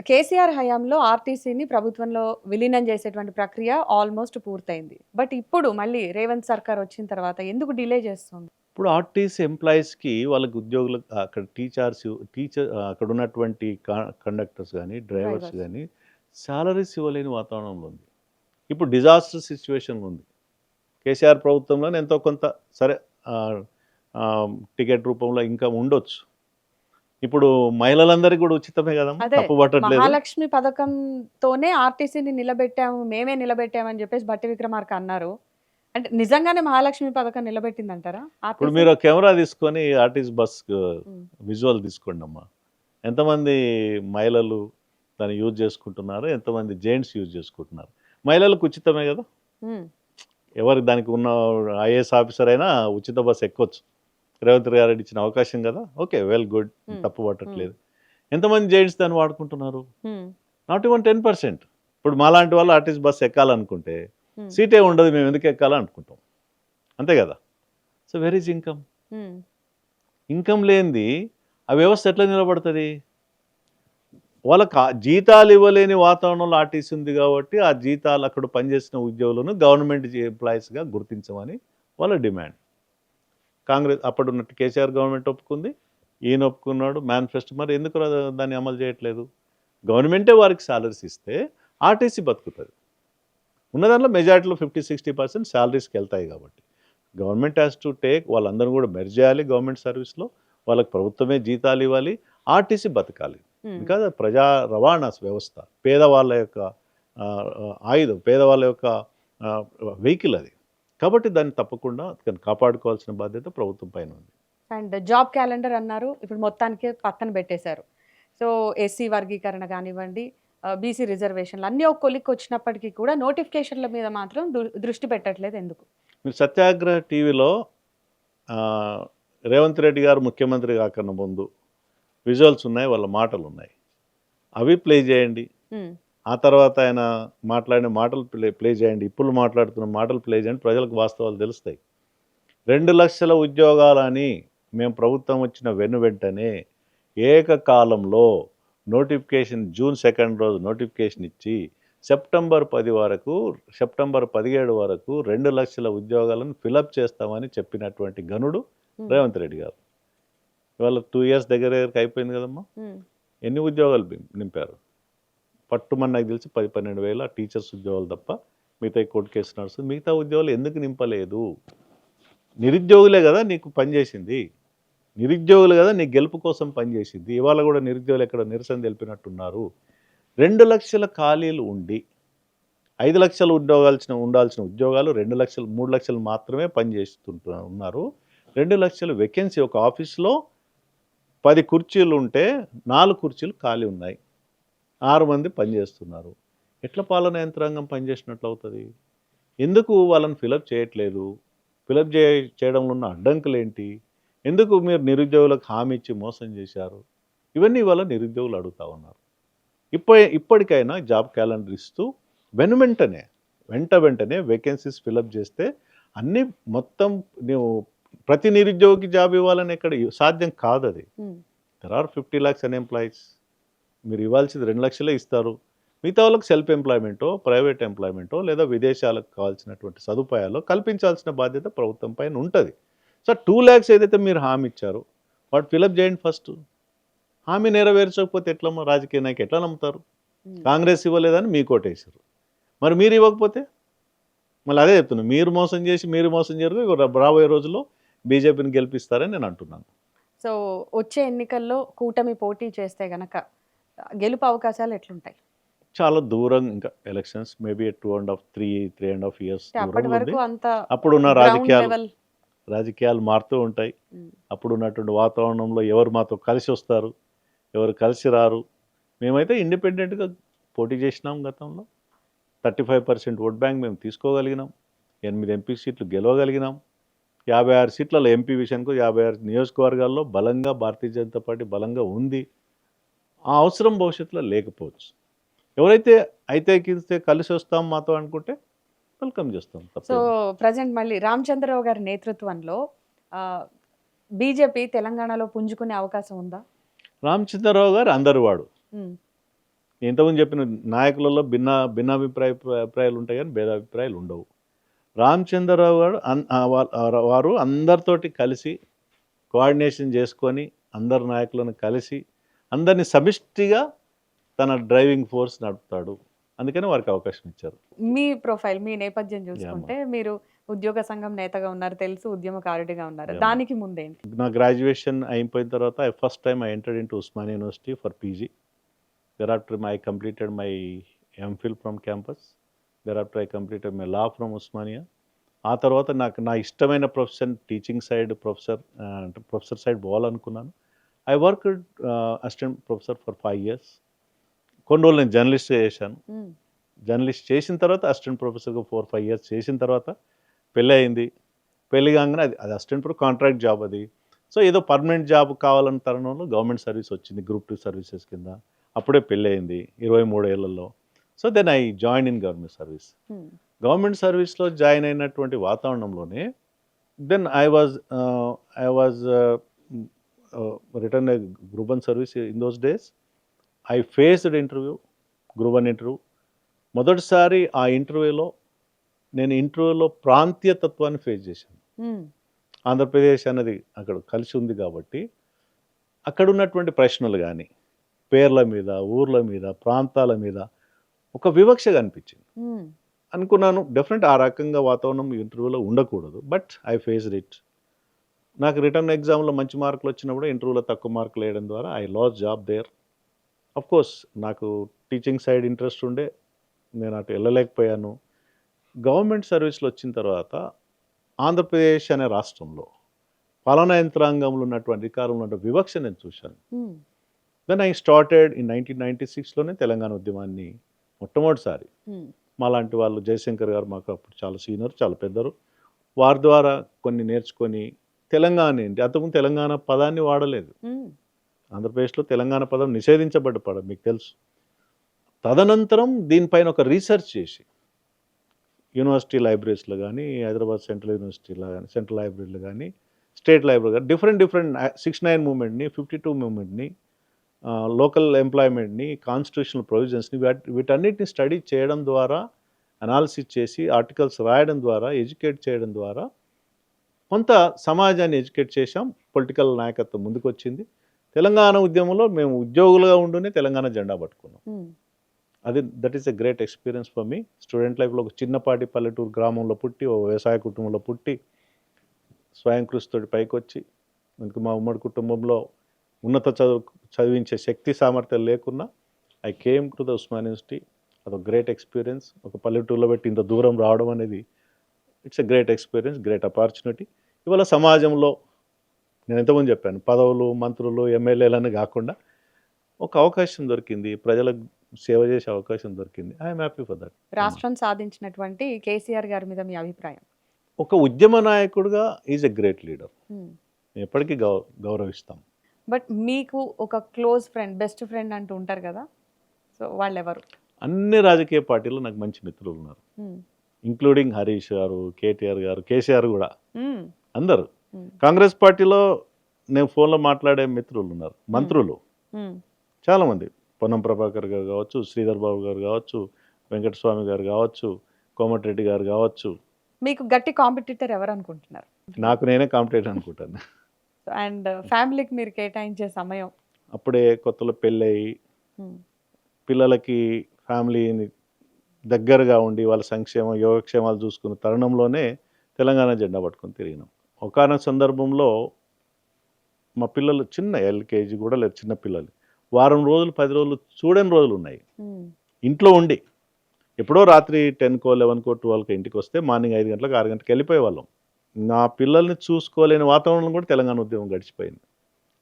కేసీఆర్ హయాంలో ఆర్టీసీని ప్రభుత్వంలో విలీనం చేసేటువంటి ప్రక్రియ ఆల్మోస్ట్ పూర్తయింది. బట్ ఇప్పుడు మళ్ళీ రేవంత్ సర్కార్ వచ్చిన తర్వాత ఎందుకు డిలే చేస్తుంది? ఇప్పుడు ఆర్టీసీ ఎంప్లాయీస్కి, వాళ్ళకి ఉద్యోగులకు, అక్కడ టీచర్ అక్కడ ఉన్నటువంటి కండక్టర్స్ కానీ డ్రైవర్స్ కానీ సాలరీస్ ఇవ్వలేని వాతావరణంలో ఉంది. ఇప్పుడు డిజాస్టర్ సిచ్యువేషన్ ఉంది. కేసీఆర్ ప్రభుత్వంలోనే ఎంతో కొంత సరే ఆ, ఆ, టికెట్ రూపంలో ఇంకా ఉండొచ్చు. ఇప్పుడు మహిళలందరికీ కూడా ఉచితమే కదమ్మా, అదే తప్పు పట్టట్లేదు. మహాలక్ష్మి పథకంతోనే ఆర్టీసీని నిలబెట్టాము, మేమే నిలబెట్టామని చెప్పేసి బట్టి విక్రమార్క అన్నారు. అంటే నిజంగానే మహాలక్ష్మి పథకం నిలబెట్టిందంటారా ఇప్పుడు ఆర్టీసీ? మీరు ఒక కెమెరా తీసుకొని ఆర్టీసీ బస్ ఉమ్, విజువల్ తీసుకోండి అమ్మా. ఎంతమంది మహిళలు దాన్ని యూజ్ చేసుకుంటున్నారు, ఎంతమంది జెంట్స్ యూజ్ చేసుకుంటున్నారు. మహిళలకు ఉచితమే కదా, ఉమ్, ఎవరు దానికి ఉన్న ఐఏఎస్ ఆఫీసర్ అయినా ఉచిత బస్సు ఎక్కొచ్చు. రేవంత్ గారు ఇచ్చిన అవకాశం కదా, ఓకే, వెల్ గుడ్, ఉమ్, తప్పు పట్టట్లేదు. ఎంతమంది జెంట్స్ దాన్ని వాడుకుంటున్నారు? ఉమ్, నాట్ ఈవెన్ 10%. ఇప్పుడు మాలాంటి వాళ్ళు ఆర్టీసీ బస్సు ఎక్కాలనుకుంటే ఉమ్, సీటే ఉండదు, మేము ఎందుకు ఎక్కాలనుకుంటాం, అంతే కదా. So where is income? Um, income లేనిది ఆ వ్యవస్థ ఎట్లా నిలబడుతుంది? వాళ్ళకి జీతాలు ఇవ్వలేని వాతావరణంలో ఆర్టీసీ ఉంది కాబట్టి ఆ జీతాలు అక్కడ పనిచేసిన ఉద్యోగులను గవర్నమెంట్ ఎంప్లాయీస్గా గుర్తించమని వాళ్ళ డిమాండ్. కాంగ్రెస్ అప్పుడున్నట్టు కేసీఆర్ గవర్నమెంట్ ఒప్పుకుంది, ఈయన ఒప్పుకున్నాడు మేనిఫెస్టో. మరి ఎందుకు దాన్ని అమలు చేయట్లేదు? గవర్నమెంటే వారికి సాలరీస్ ఇస్తే ఆర్టీసీ బతుకుతుంది. ఉన్న దాంట్లో మెజారిటీలో 50-60% శాలరీస్కి వెళ్తాయి కాబట్టి గవర్నమెంట్ హ్యాస్ టు టేక్, వాళ్ళందరూ కూడా మెర్జ్ చేయాలి గవర్నమెంట్ సర్వీస్లో, వాళ్ళకి ప్రభుత్వమే జీతాలు ఇవ్వాలి, ఆర్టీసీ బతకాలి. ఉమ్. బికాజ్ ప్రజా రవాణా వ్యవస్థ పేదవాళ్ళ యొక్క ఆయుధం, పేదవాళ్ళ యొక్క వెహికల్ అది. కాబట్టి దాన్ని తప్పకుండా దాన్ని కాపాడుకోవాల్సిన బాధ్యత ప్రభుత్వం పైన ఉంది. అండ్ జాబ్ క్యాలెండర్ అన్నారు, ఇప్పుడు మొత్తానికి పక్కన పెట్టేశారు. సో ఎస్సీ వర్గీకరణ కానివ్వండి, బీసీ రిజర్వేషన్లు అన్నీ ఒక కొలిక్కి వచ్చినప్పటికీ కూడా నోటిఫికేషన్ల మీద మాత్రం దృష్టి పెట్టట్లేదు ఎందుకు? మీరు సత్యాగ్రహ టీవీలో రేవంత్ రెడ్డి గారు ముఖ్యమంత్రి కాకన్నా ముందు విజువల్స్ ఉన్నాయి, వాళ్ళ మాటలు ఉన్నాయి, అవి ప్లే చేయండి. ఉమ్, ఆ తర్వాత ఆయన మాట్లాడిన మాటలు ప్లే చేయండి, ఇప్పుడు మాట్లాడుతున్న మాటలు ప్లే చేయండి, ప్రజలకు వాస్తవాలు తెలుస్తాయి. 2 లక్షల ఉద్యోగాలని మేము ప్రభుత్వం వచ్చిన వెంటనే ఏకకాలంలో నోటిఫికేషన్ జూన్ 2 రోజు నోటిఫికేషన్ ఇచ్చి సెప్టెంబర్ 10 వరకు, సెప్టెంబర్ 17 వరకు 2 లక్షల ఉద్యోగాలను ఫిలప్ చేస్తామని చెప్పినటువంటి గనుడు ఉమ్, రేవంత్ రెడ్డి గారు. ఇవాళ 2 ఇయర్స్ దగ్గరికి అయిపోయింది కదమ్మా. ఉమ్, ఎన్ని ఉద్యోగాలు నింపారు? పట్టుమని నాకు తెలిసి 10-12 వేల టీచర్స్ ఉద్యోగాలు తప్ప మిగతా కోర్టు కేసు నడుస్తుంది. మిగతా ఉద్యోగాలు ఎందుకు నింపలేదు? నిరుద్యోగులే కదా నీకు పనిచేసింది, నిరుద్యోగులు కదా నీ గెలుపు కోసం పనిచేసింది. ఇవాళ కూడా నిరుద్యోగులు ఎక్కడ నిరసన తెలిపినట్టున్నారు. 2 లక్షల ఖాళీలు ఉండి 5 లక్షలు ఉండాల్సిన ఉద్యోగాలు 2 లక్షలు 3 లక్షలు మాత్రమే ఉన్నారు. 2 లక్షలు వేకెన్సీ. ఒక ఆఫీస్లో 10 కుర్చీలు ఉంటే 4 కుర్చీలు ఖాళీ ఉన్నాయి, 6 మంది పనిచేస్తున్నారు. ఎట్లా పాలన యంత్రాంగం పనిచేసినట్లు అవుతుంది? ఎందుకు వాళ్ళని ఫిలప్ చేయట్లేదు? ఫిలప్ చేయడంలో ఉన్న అడ్డంకులు ఏంటి? ఎందుకు మీరు నిరుద్యోగులకు హామీ ఇచ్చి మోసం చేశారు? ఇవన్నీ వాళ్ళ నిరుద్యోగులు అడుగుతూ ఉన్నారు. ఇప్పటికైనా జాబ్ క్యాలెండర్ ఇస్తూ వెంటనే వేకెన్సీస్ ఫిలప్ చేస్తే అన్నీ మొత్తం నువ్వు ప్రతి నిరుద్యోగికి జాబ్ ఇవ్వాలని ఎక్కడ సాధ్యం కాదు. అది దెర్ ఆర్ 50 lakhs అన్ఎంప్లాయీస్. మీరు ఇవ్వాల్సింది 2 లక్షలే ఇస్తారు. మిగతా వాళ్ళకి సెల్ఫ్ ఎంప్లాయ్మెంటో, ప్రైవేట్ ఎంప్లాయ్మెంటో లేదా విదేశాలకు కావాల్సినటువంటి సదుపాయాలు కల్పించాల్సిన బాధ్యత ప్రభుత్వం పైన ఉంటుంది. సో 2 lakhs ఏదైతే మీరు హామీ ఇచ్చారో వాటి ఫిలప్ చేయండి ఫస్ట్. హామీ నెరవేర్చకపోతే ఎట్లమ్మా? రాజకీయ నాయకులు ఎట్లా నమ్ముతారు? కాంగ్రెస్ ఇవ్వలేదని మీ కోటేశారు, మరి మీరు ఇవ్వకపోతే మళ్ళీ అదే చెప్తున్నాను, మీరు మోసం చేయరు. రాబోయే రోజుల్లో బీజేపీని గెలిపిస్తారని నేను అంటున్నాను. సో వచ్చే ఎన్నికల్లో కూటమి పోటీ చేస్తే గనక గెలుపు అవకాశాలు ఎట్లుంటాయి? చాలా దూరం, ఇంకా ఎలక్షన్స్ మేబీ 3.5 years అప్పటి వరకు అంత అప్పుడున్న ground level. రాజకీయాలు మారుతూ ఉంటాయి. అప్పుడు ఉన్నటువంటి వాతావరణంలో ఎవరు మాతో కలిసి వస్తారు, ఎవరు కలిసి రారు. మేమైతే ఇండిపెండెంట్గా పోటీ చేసినాం. గతంలో 35% ఓట్ బ్యాంక్ మేము తీసుకోగలిగినాం, 8 ఎంపీ సీట్లు గెలవగలిగినాం. 56 సీట్లలో ఎంపీ విషయానికి 56 నియోజకవర్గాల్లో బలంగా భారతీయ జనతా పార్టీ బలంగా ఉంది. ఆ అవసరం భవిష్యత్తులో లేకపోవచ్చు. ఎవరైతే కలిసి వస్తాం మాతో అనుకుంటే వెల్కమ్ చేస్తాం. సో ప్రజెంట్ మళ్ళీ రామచంద్రరావు గారి నేతృత్వంలో బీజేపీ తెలంగాణలో పుంజుకునే అవకాశం ఉందా? రామచంద్రరావు గారు అందరు వాడు. ఇంతకుముందు చెప్పిన నాయకులలో భిన్నాభిప్రాయాలు ఉంటాయి కానీ భేదాభిప్రాయాలు ఉండవు. రామచంద్రరావు గారు వారు అందరితోటి కలిసి కోఆర్డినేషన్ చేసుకొని అందరు నాయకులను కలిసి అందరినీ సమిష్టిగా తన డ్రైవింగ్ ఫోర్స్ నడుపుతాడు. అందుకని వారికి అవకాశం ఇచ్చారు. మీ ప్రొఫైల్, మీ నేపథ్యం చూసుకుంటే మీరు ఉద్యోగ సంఘం నేతగా ఉన్నారు తెలుసు, ఉద్యమకారుడిగా ఉన్నారు. Yeah, దానికి ముందేంటి? నా గ్రాడ్యుయేషన్ అయిపోయిన తర్వాత first time I entered into Osmania university for PG. Thereafter I completed my MPhil from campus. Thereafter I completed my law from Usmania. ఆ తర్వాత నాకు నా ఇష్టమైన ప్రొఫెషన్ టీచింగ్ సైడ్ అంటే ప్రొఫెసర్ సైడ్ పోవాలనుకున్నాను. I work assistant professor for 5 years. కొన్ని రోజులు నేను జర్నలిస్ట్ చేశాను. మ్మ్. జర్నలిస్ట్ చేసిన తర్వాత అసిస్టెంట్ ప్రొఫెసర్గా 4-5 years చేసిన తర్వాత పెళ్ళి అయింది. పెళ్ళి కాగానే అది అది అసిస్టెంట్ కాంట్రాక్ట్ జాబ్ అది. సో ఏదో పర్మనెంట్ జాబ్ కావాలన్న తరుణంలో గవర్నమెంట్ సర్వీస్ వచ్చింది గ్రూప్ 2 సర్వీసెస్ కింద. అప్పుడే పెళ్ళి అయింది 23 ఏళ్లలో. So then I join in government service. Hmm. Government సర్వీస్లో జాయిన్ అయినటువంటి వాతావరణంలోనే then I was return group 1 service in those days. I faced interview, group 1 interview. మొదటిసారి ఆ ఇంటర్వ్యూలో నేను ప్రాంతీయ తత్వాన్ని ఫేస్ చేశాను. మ్మ్. ఆంధ్రప్రదేశ్ అన్నది అక్కడ కలిసి ఉంది కాబట్టి అక్కడ ఉన్నటువంటి ప్రశ్నలు కానీ పేర్ల మీద, ఊర్ల మీద, ప్రాంతాల మీద ఒక వివక్ష కనిపించింది. మ్మ్. అనుకున్నాను డెఫినెట్ ఆ రకంగా వాతావరణం ఇంటర్వ్యూలో ఉండకూడదు. But I faced it. నాకు రిటర్న్ ఎగ్జామ్లో మంచి మార్కులు వచ్చినప్పుడు ఇంటర్వ్యూలో తక్కువ మార్కులు వేయడం ద్వారా I lost job there. Of course నాకు టీచింగ్ సైడ్ ఇంట్రెస్ట్ ఉండే, నేను అటు వెళ్ళలేకపోయాను. గవర్నమెంట్ సర్వీస్లో వచ్చిన తర్వాత ఆంధ్రప్రదేశ్ అనే రాష్ట్రంలో పాలనా యంత్రాంగంలో ఉన్నటువంటి అధికారంలో ఉన్నటువంటి వివక్ష నేను చూశాను. మ్మ్. దెన్ ఐ స్టార్టెడ్ ఇన్ 1996లోనే తెలంగాణ ఉద్యమాన్ని మొట్టమొదటిసారి. మ్మ్. మాలాంటి వాళ్ళు జయశంకర్ గారు మాకు అప్పుడు చాలా సీనియర్, చాలా పెద్దరు. వారి ద్వారా కొన్ని నేర్చుకొని తెలంగాణ ఏంటి, అంతకుముందు తెలంగాణ పదాన్ని వాడలేదు. మ్మ్. ఆంధ్రప్రదేశ్లో తెలంగాణ పదం నిషేధించబడ్డ పదం మీకు తెలుసు. తదనంతరం దీనిపైన ఒక రీసెర్చ్ చేసి యూనివర్సిటీ లైబ్రరీస్లో కానీ, హైదరాబాద్ సెంట్రల్ యూనివర్సిటీలో కానీ, సెంట్రల్ లైబ్రరీలో కానీ, స్టేట్ లైబ్రరీ కానీ డిఫరెంట్ 69 మూమెంట్ని, 52 మూమెంట్ని, లోకల్ ఎంప్లాయ్మెంట్ని, కాన్స్టిట్యూషనల్ ప్రొవిజన్స్ని వీటన్నిటిని స్టడీ చేయడం ద్వారా, అనాలిసిస్ చేసి ఆర్టికల్స్ రాయడం ద్వారా, ఎడ్యుకేట్ చేయడం ద్వారా కొంత సమాజాన్ని ఎడ్యుకేట్ చేశాం. పొలిటికల్ నాయకత్వం ముందుకు వచ్చింది. తెలంగాణ ఉద్యమంలో మేము ఉద్యోగులుగా ఉంటూనే తెలంగాణ జెండా పట్టుకున్నాం. మ్మ్. That is a great experience for me. Student లైఫ్లో ఒక చిన్నపాటి పల్లెటూరు గ్రామంలో పుట్టి, ఓ వ్యవసాయ కుటుంబంలో పుట్టి, స్వయం కృషితోటి పైకి వచ్చి, మనకు మా ఉమ్మడి కుటుంబంలో ఉన్నత చదివించే శక్తి సామర్థ్యాలు లేకున్నా I came to the Osmania university. అదొక గ్రేట్ ఎక్స్పీరియన్స్. ఒక పల్లెటూరులో పెట్టి ఇంత దూరం రావడం అనేది it's a great experience, great opportunity. ఇవాళ సమాజంలో నేను ఎంతమంది చెప్పాను, పదవులు, మంత్రులు, ఎమ్మెల్యేలని కాకుండా ఒక అవకాశం దొరికింది, ప్రజలకు సేవ చేసే అవకాశం దొరికింది. I'm happy for that. రాష్ట్రం సాధించినటువంటి కేసీఆర్ గారి మీద మీ అభిప్రాయం? ఒక ఉద్యమ నాయకుడిగా ఈజ్ ఎ గ్రేట్ లీడర్. మ్మ్. ఎప్పటికీ గౌరవిస్తాం. బట్ మీకు ఒక క్లోజ్ ఫ్రెండ్, బెస్ట్ ఫ్రెండ్ అంటూ ఉంటారు కదా, సో వాళ్ళు ఎవరు? అన్ని రాజకీయ పార్టీలు నాకు మంచి మిత్రులు ఉన్నారు, మ్మ్. ఇంక్లూడింగ్ హరీష్ గారు, కేటీఆర్ గారు, కేసీఆర్ కూడా, మ్మ్. అందరూ. మ్మ్. కాంగ్రెస్ పార్టీలో నేను ఫోన్లో మాట్లాడే మిత్రులు ఉన్నారు, మంత్రులు మ్మ్. చాలామంది. పొన్నం ప్రభాకర్ గారు కావచ్చు, శ్రీధర్ బాబు గారు కావచ్చు, వెంకటస్వామి గారు కావచ్చు, కోమటిరెడ్డి గారు కావచ్చు. మీకు గట్టి కాంపిటీటర్ ఎవరు అనుకుంటున్నారు? నాకు నేనే కాంపిటేటర్ అనుకుంటాను. అండ్ ఫ్యామిలీకి మీరు కేటాయించే సమయం? అప్పుడే కొత్తలో పెళ్ళయి మ్మ్. పిల్లలకి ఫ్యామిలీని దగ్గరగా ఉండి వాళ్ళ సంక్షేమం, యోగక్షేమాలు చూసుకున్న తరుణంలోనే తెలంగాణ జెండా పట్టుకొని తిరిగినాం. ఒకానొక సందర్భంలో మా పిల్లలు చిన్న ఎల్కేజీ కూడా లేదు, చిన్న పిల్లలు, వారం రోజులు 10 రోజులు చూడని రోజులు ఉన్నాయి. మ్మ్. ఇంట్లో ఉండి ఎప్పుడో రాత్రి 10కో 11కో 12కో ఇంటికి వస్తే మార్నింగ్ 5 గంటలకు 6 గంటలకు వెళ్ళిపోయేవాళ్ళం. నా పిల్లల్ని చూసుకోలేని వాతావరణం కూడా తెలంగాణ ఉద్యమం గడిచిపోయింది.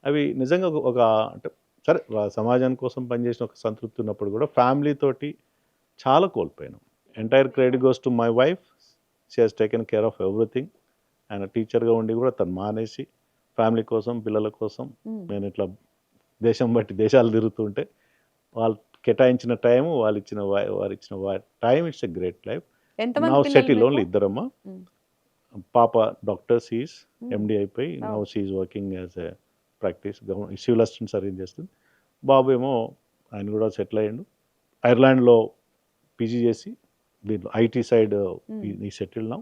అవి నిజంగా ఒక అంటే సరే సమాజం కోసం పనిచేసిన ఒక సంతృప్తి ఉన్నప్పుడు కూడా ఫ్యామిలీతోటి చాలా కోల్పోయినాం. Entire credit goes to my wife. She has taken care of everything. ఆయన టీచర్గా ఉండి కూడా తను మానేసి ఫ్యామిలీ కోసం, పిల్లల కోసం మ్మ్. నేను ఇట్లా దేశం బట్టి దేశాలు తిరుగుతుంటే వాళ్ళు కేటాయించిన టైం, వారు ఇచ్చిన time, it's a great life. ఎంతమంది నౌ పిల్లలు సెటిల్ ఓన్లీ మీకు? ఇద్దరమ్మా. మ్మ్. పాప డాక్టర్, సీఈస్ మ్మ్. ఎండి అయిపోయి Oh. Now she's working as a practice civil assistant service చేస్తుంది. బాబు ఏమో ఆయన కూడా సెటిల్ అయ్యిండు, ఐర్లాండ్లో పీజీ చేసి దీంట్లో ఐటీ సైడ్ ఈ settle now.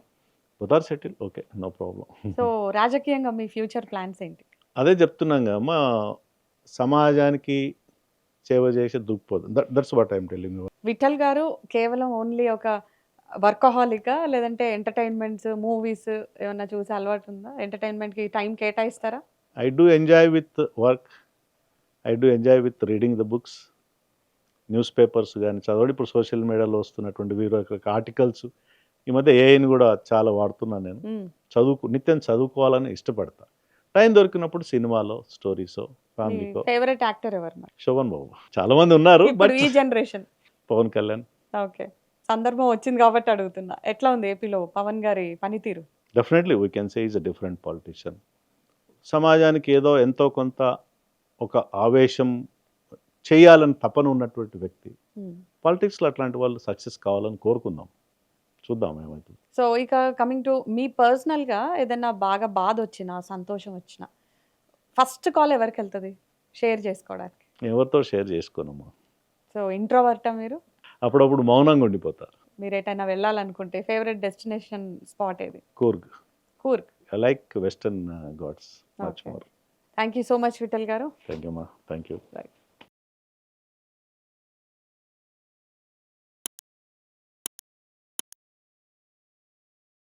Both are settle, okay, no problem. So రాజకీయంగా మీ ఫ్యూచర్ ప్లాన్స్ ఏంటి? అదే చెప్తున్నాం కదమ్మా, సమాజానికి సేవ చేసే దృక్పథం. That's what I'm telling you. Vittal గారు కేవలం ఓన్లీ ఒక వర్కహాలికా లేదంటే ఎంటర్టైన్మెంట్స్ మూవీస్ ఏమన్నా చూసే అలవాటు ఉందా? ఎంటర్టైన్మెంట్కి టైం కేటాయిస్తారా? I do enjoy with work, I do enjoy with reading the books, newspapers కానీ చదవడం. ఇప్పుడు సోషల్ మీడియాలో వస్తున్నటువంటి ఆర్టికల్స్, ఈ మధ్య ఏఐని కూడా చాలా వాడుతున్నాను నేను. నిత్యం చదువుకోవాలని ఇష్టపడతా. టైం దొరికినప్పుడు సినిమాలో స్టోరీసో ఫ్యామిలీకో. ఫేవరెట్ యాక్టర్ ఎవరు మరి? శోభన్ బాబు. చాలా మంది ఉన్నారు, ఇప్పుడు బట్ ఈ జనరేషన్. పవన్ కళ్యాణ్. ఓకే, సందర్భం వచ్చింది కాబట్టి అడుగుతున్నా. ఎట్లా ఉంది ఏపీలో పవన్ గారి పనితీరు? Definitely we can say is a different politician. సమాజానికి ఏదో ఎంతో కొంత ఒక ఆవేశం చేయాలని తపన ఉన్నటువంటి వ్యక్తి. పాలిటిక్స్లో అట్లాంటి వాళ్ళు సక్సెస్ కావాలని కోరుకుందాం, చూద్దాం ఏమవుతుంది. సో ఇక కమింగ్ టు మీ పర్సనల్గా ఏదైనా బాగా బాధ వచ్చినా సంతోషం వచ్చినా ఫస్ట్ కాల్ ఎవరికి వెళ్తుంది షేర్ చేసుకోవడానికి? ఎవరితో షేర్ చేసుకోనమ్మా. సో ఇంట్రోవర్టా మీరు? అప్పుడప్పుడు మౌనంగా ఉండిపోతారు. మీరు ఎటైనా వెళ్ళాలనుకుంటే ఫేవరెట్ డెస్టినేషన్ స్పాట్ ఏది? Coorg. Coorg. I like Western Ghats much Okay. More. Thank you so much Vittal గారు. థ్యాంక్ యూ అమ్మా, థ్యాంక్ యూ. రైట్.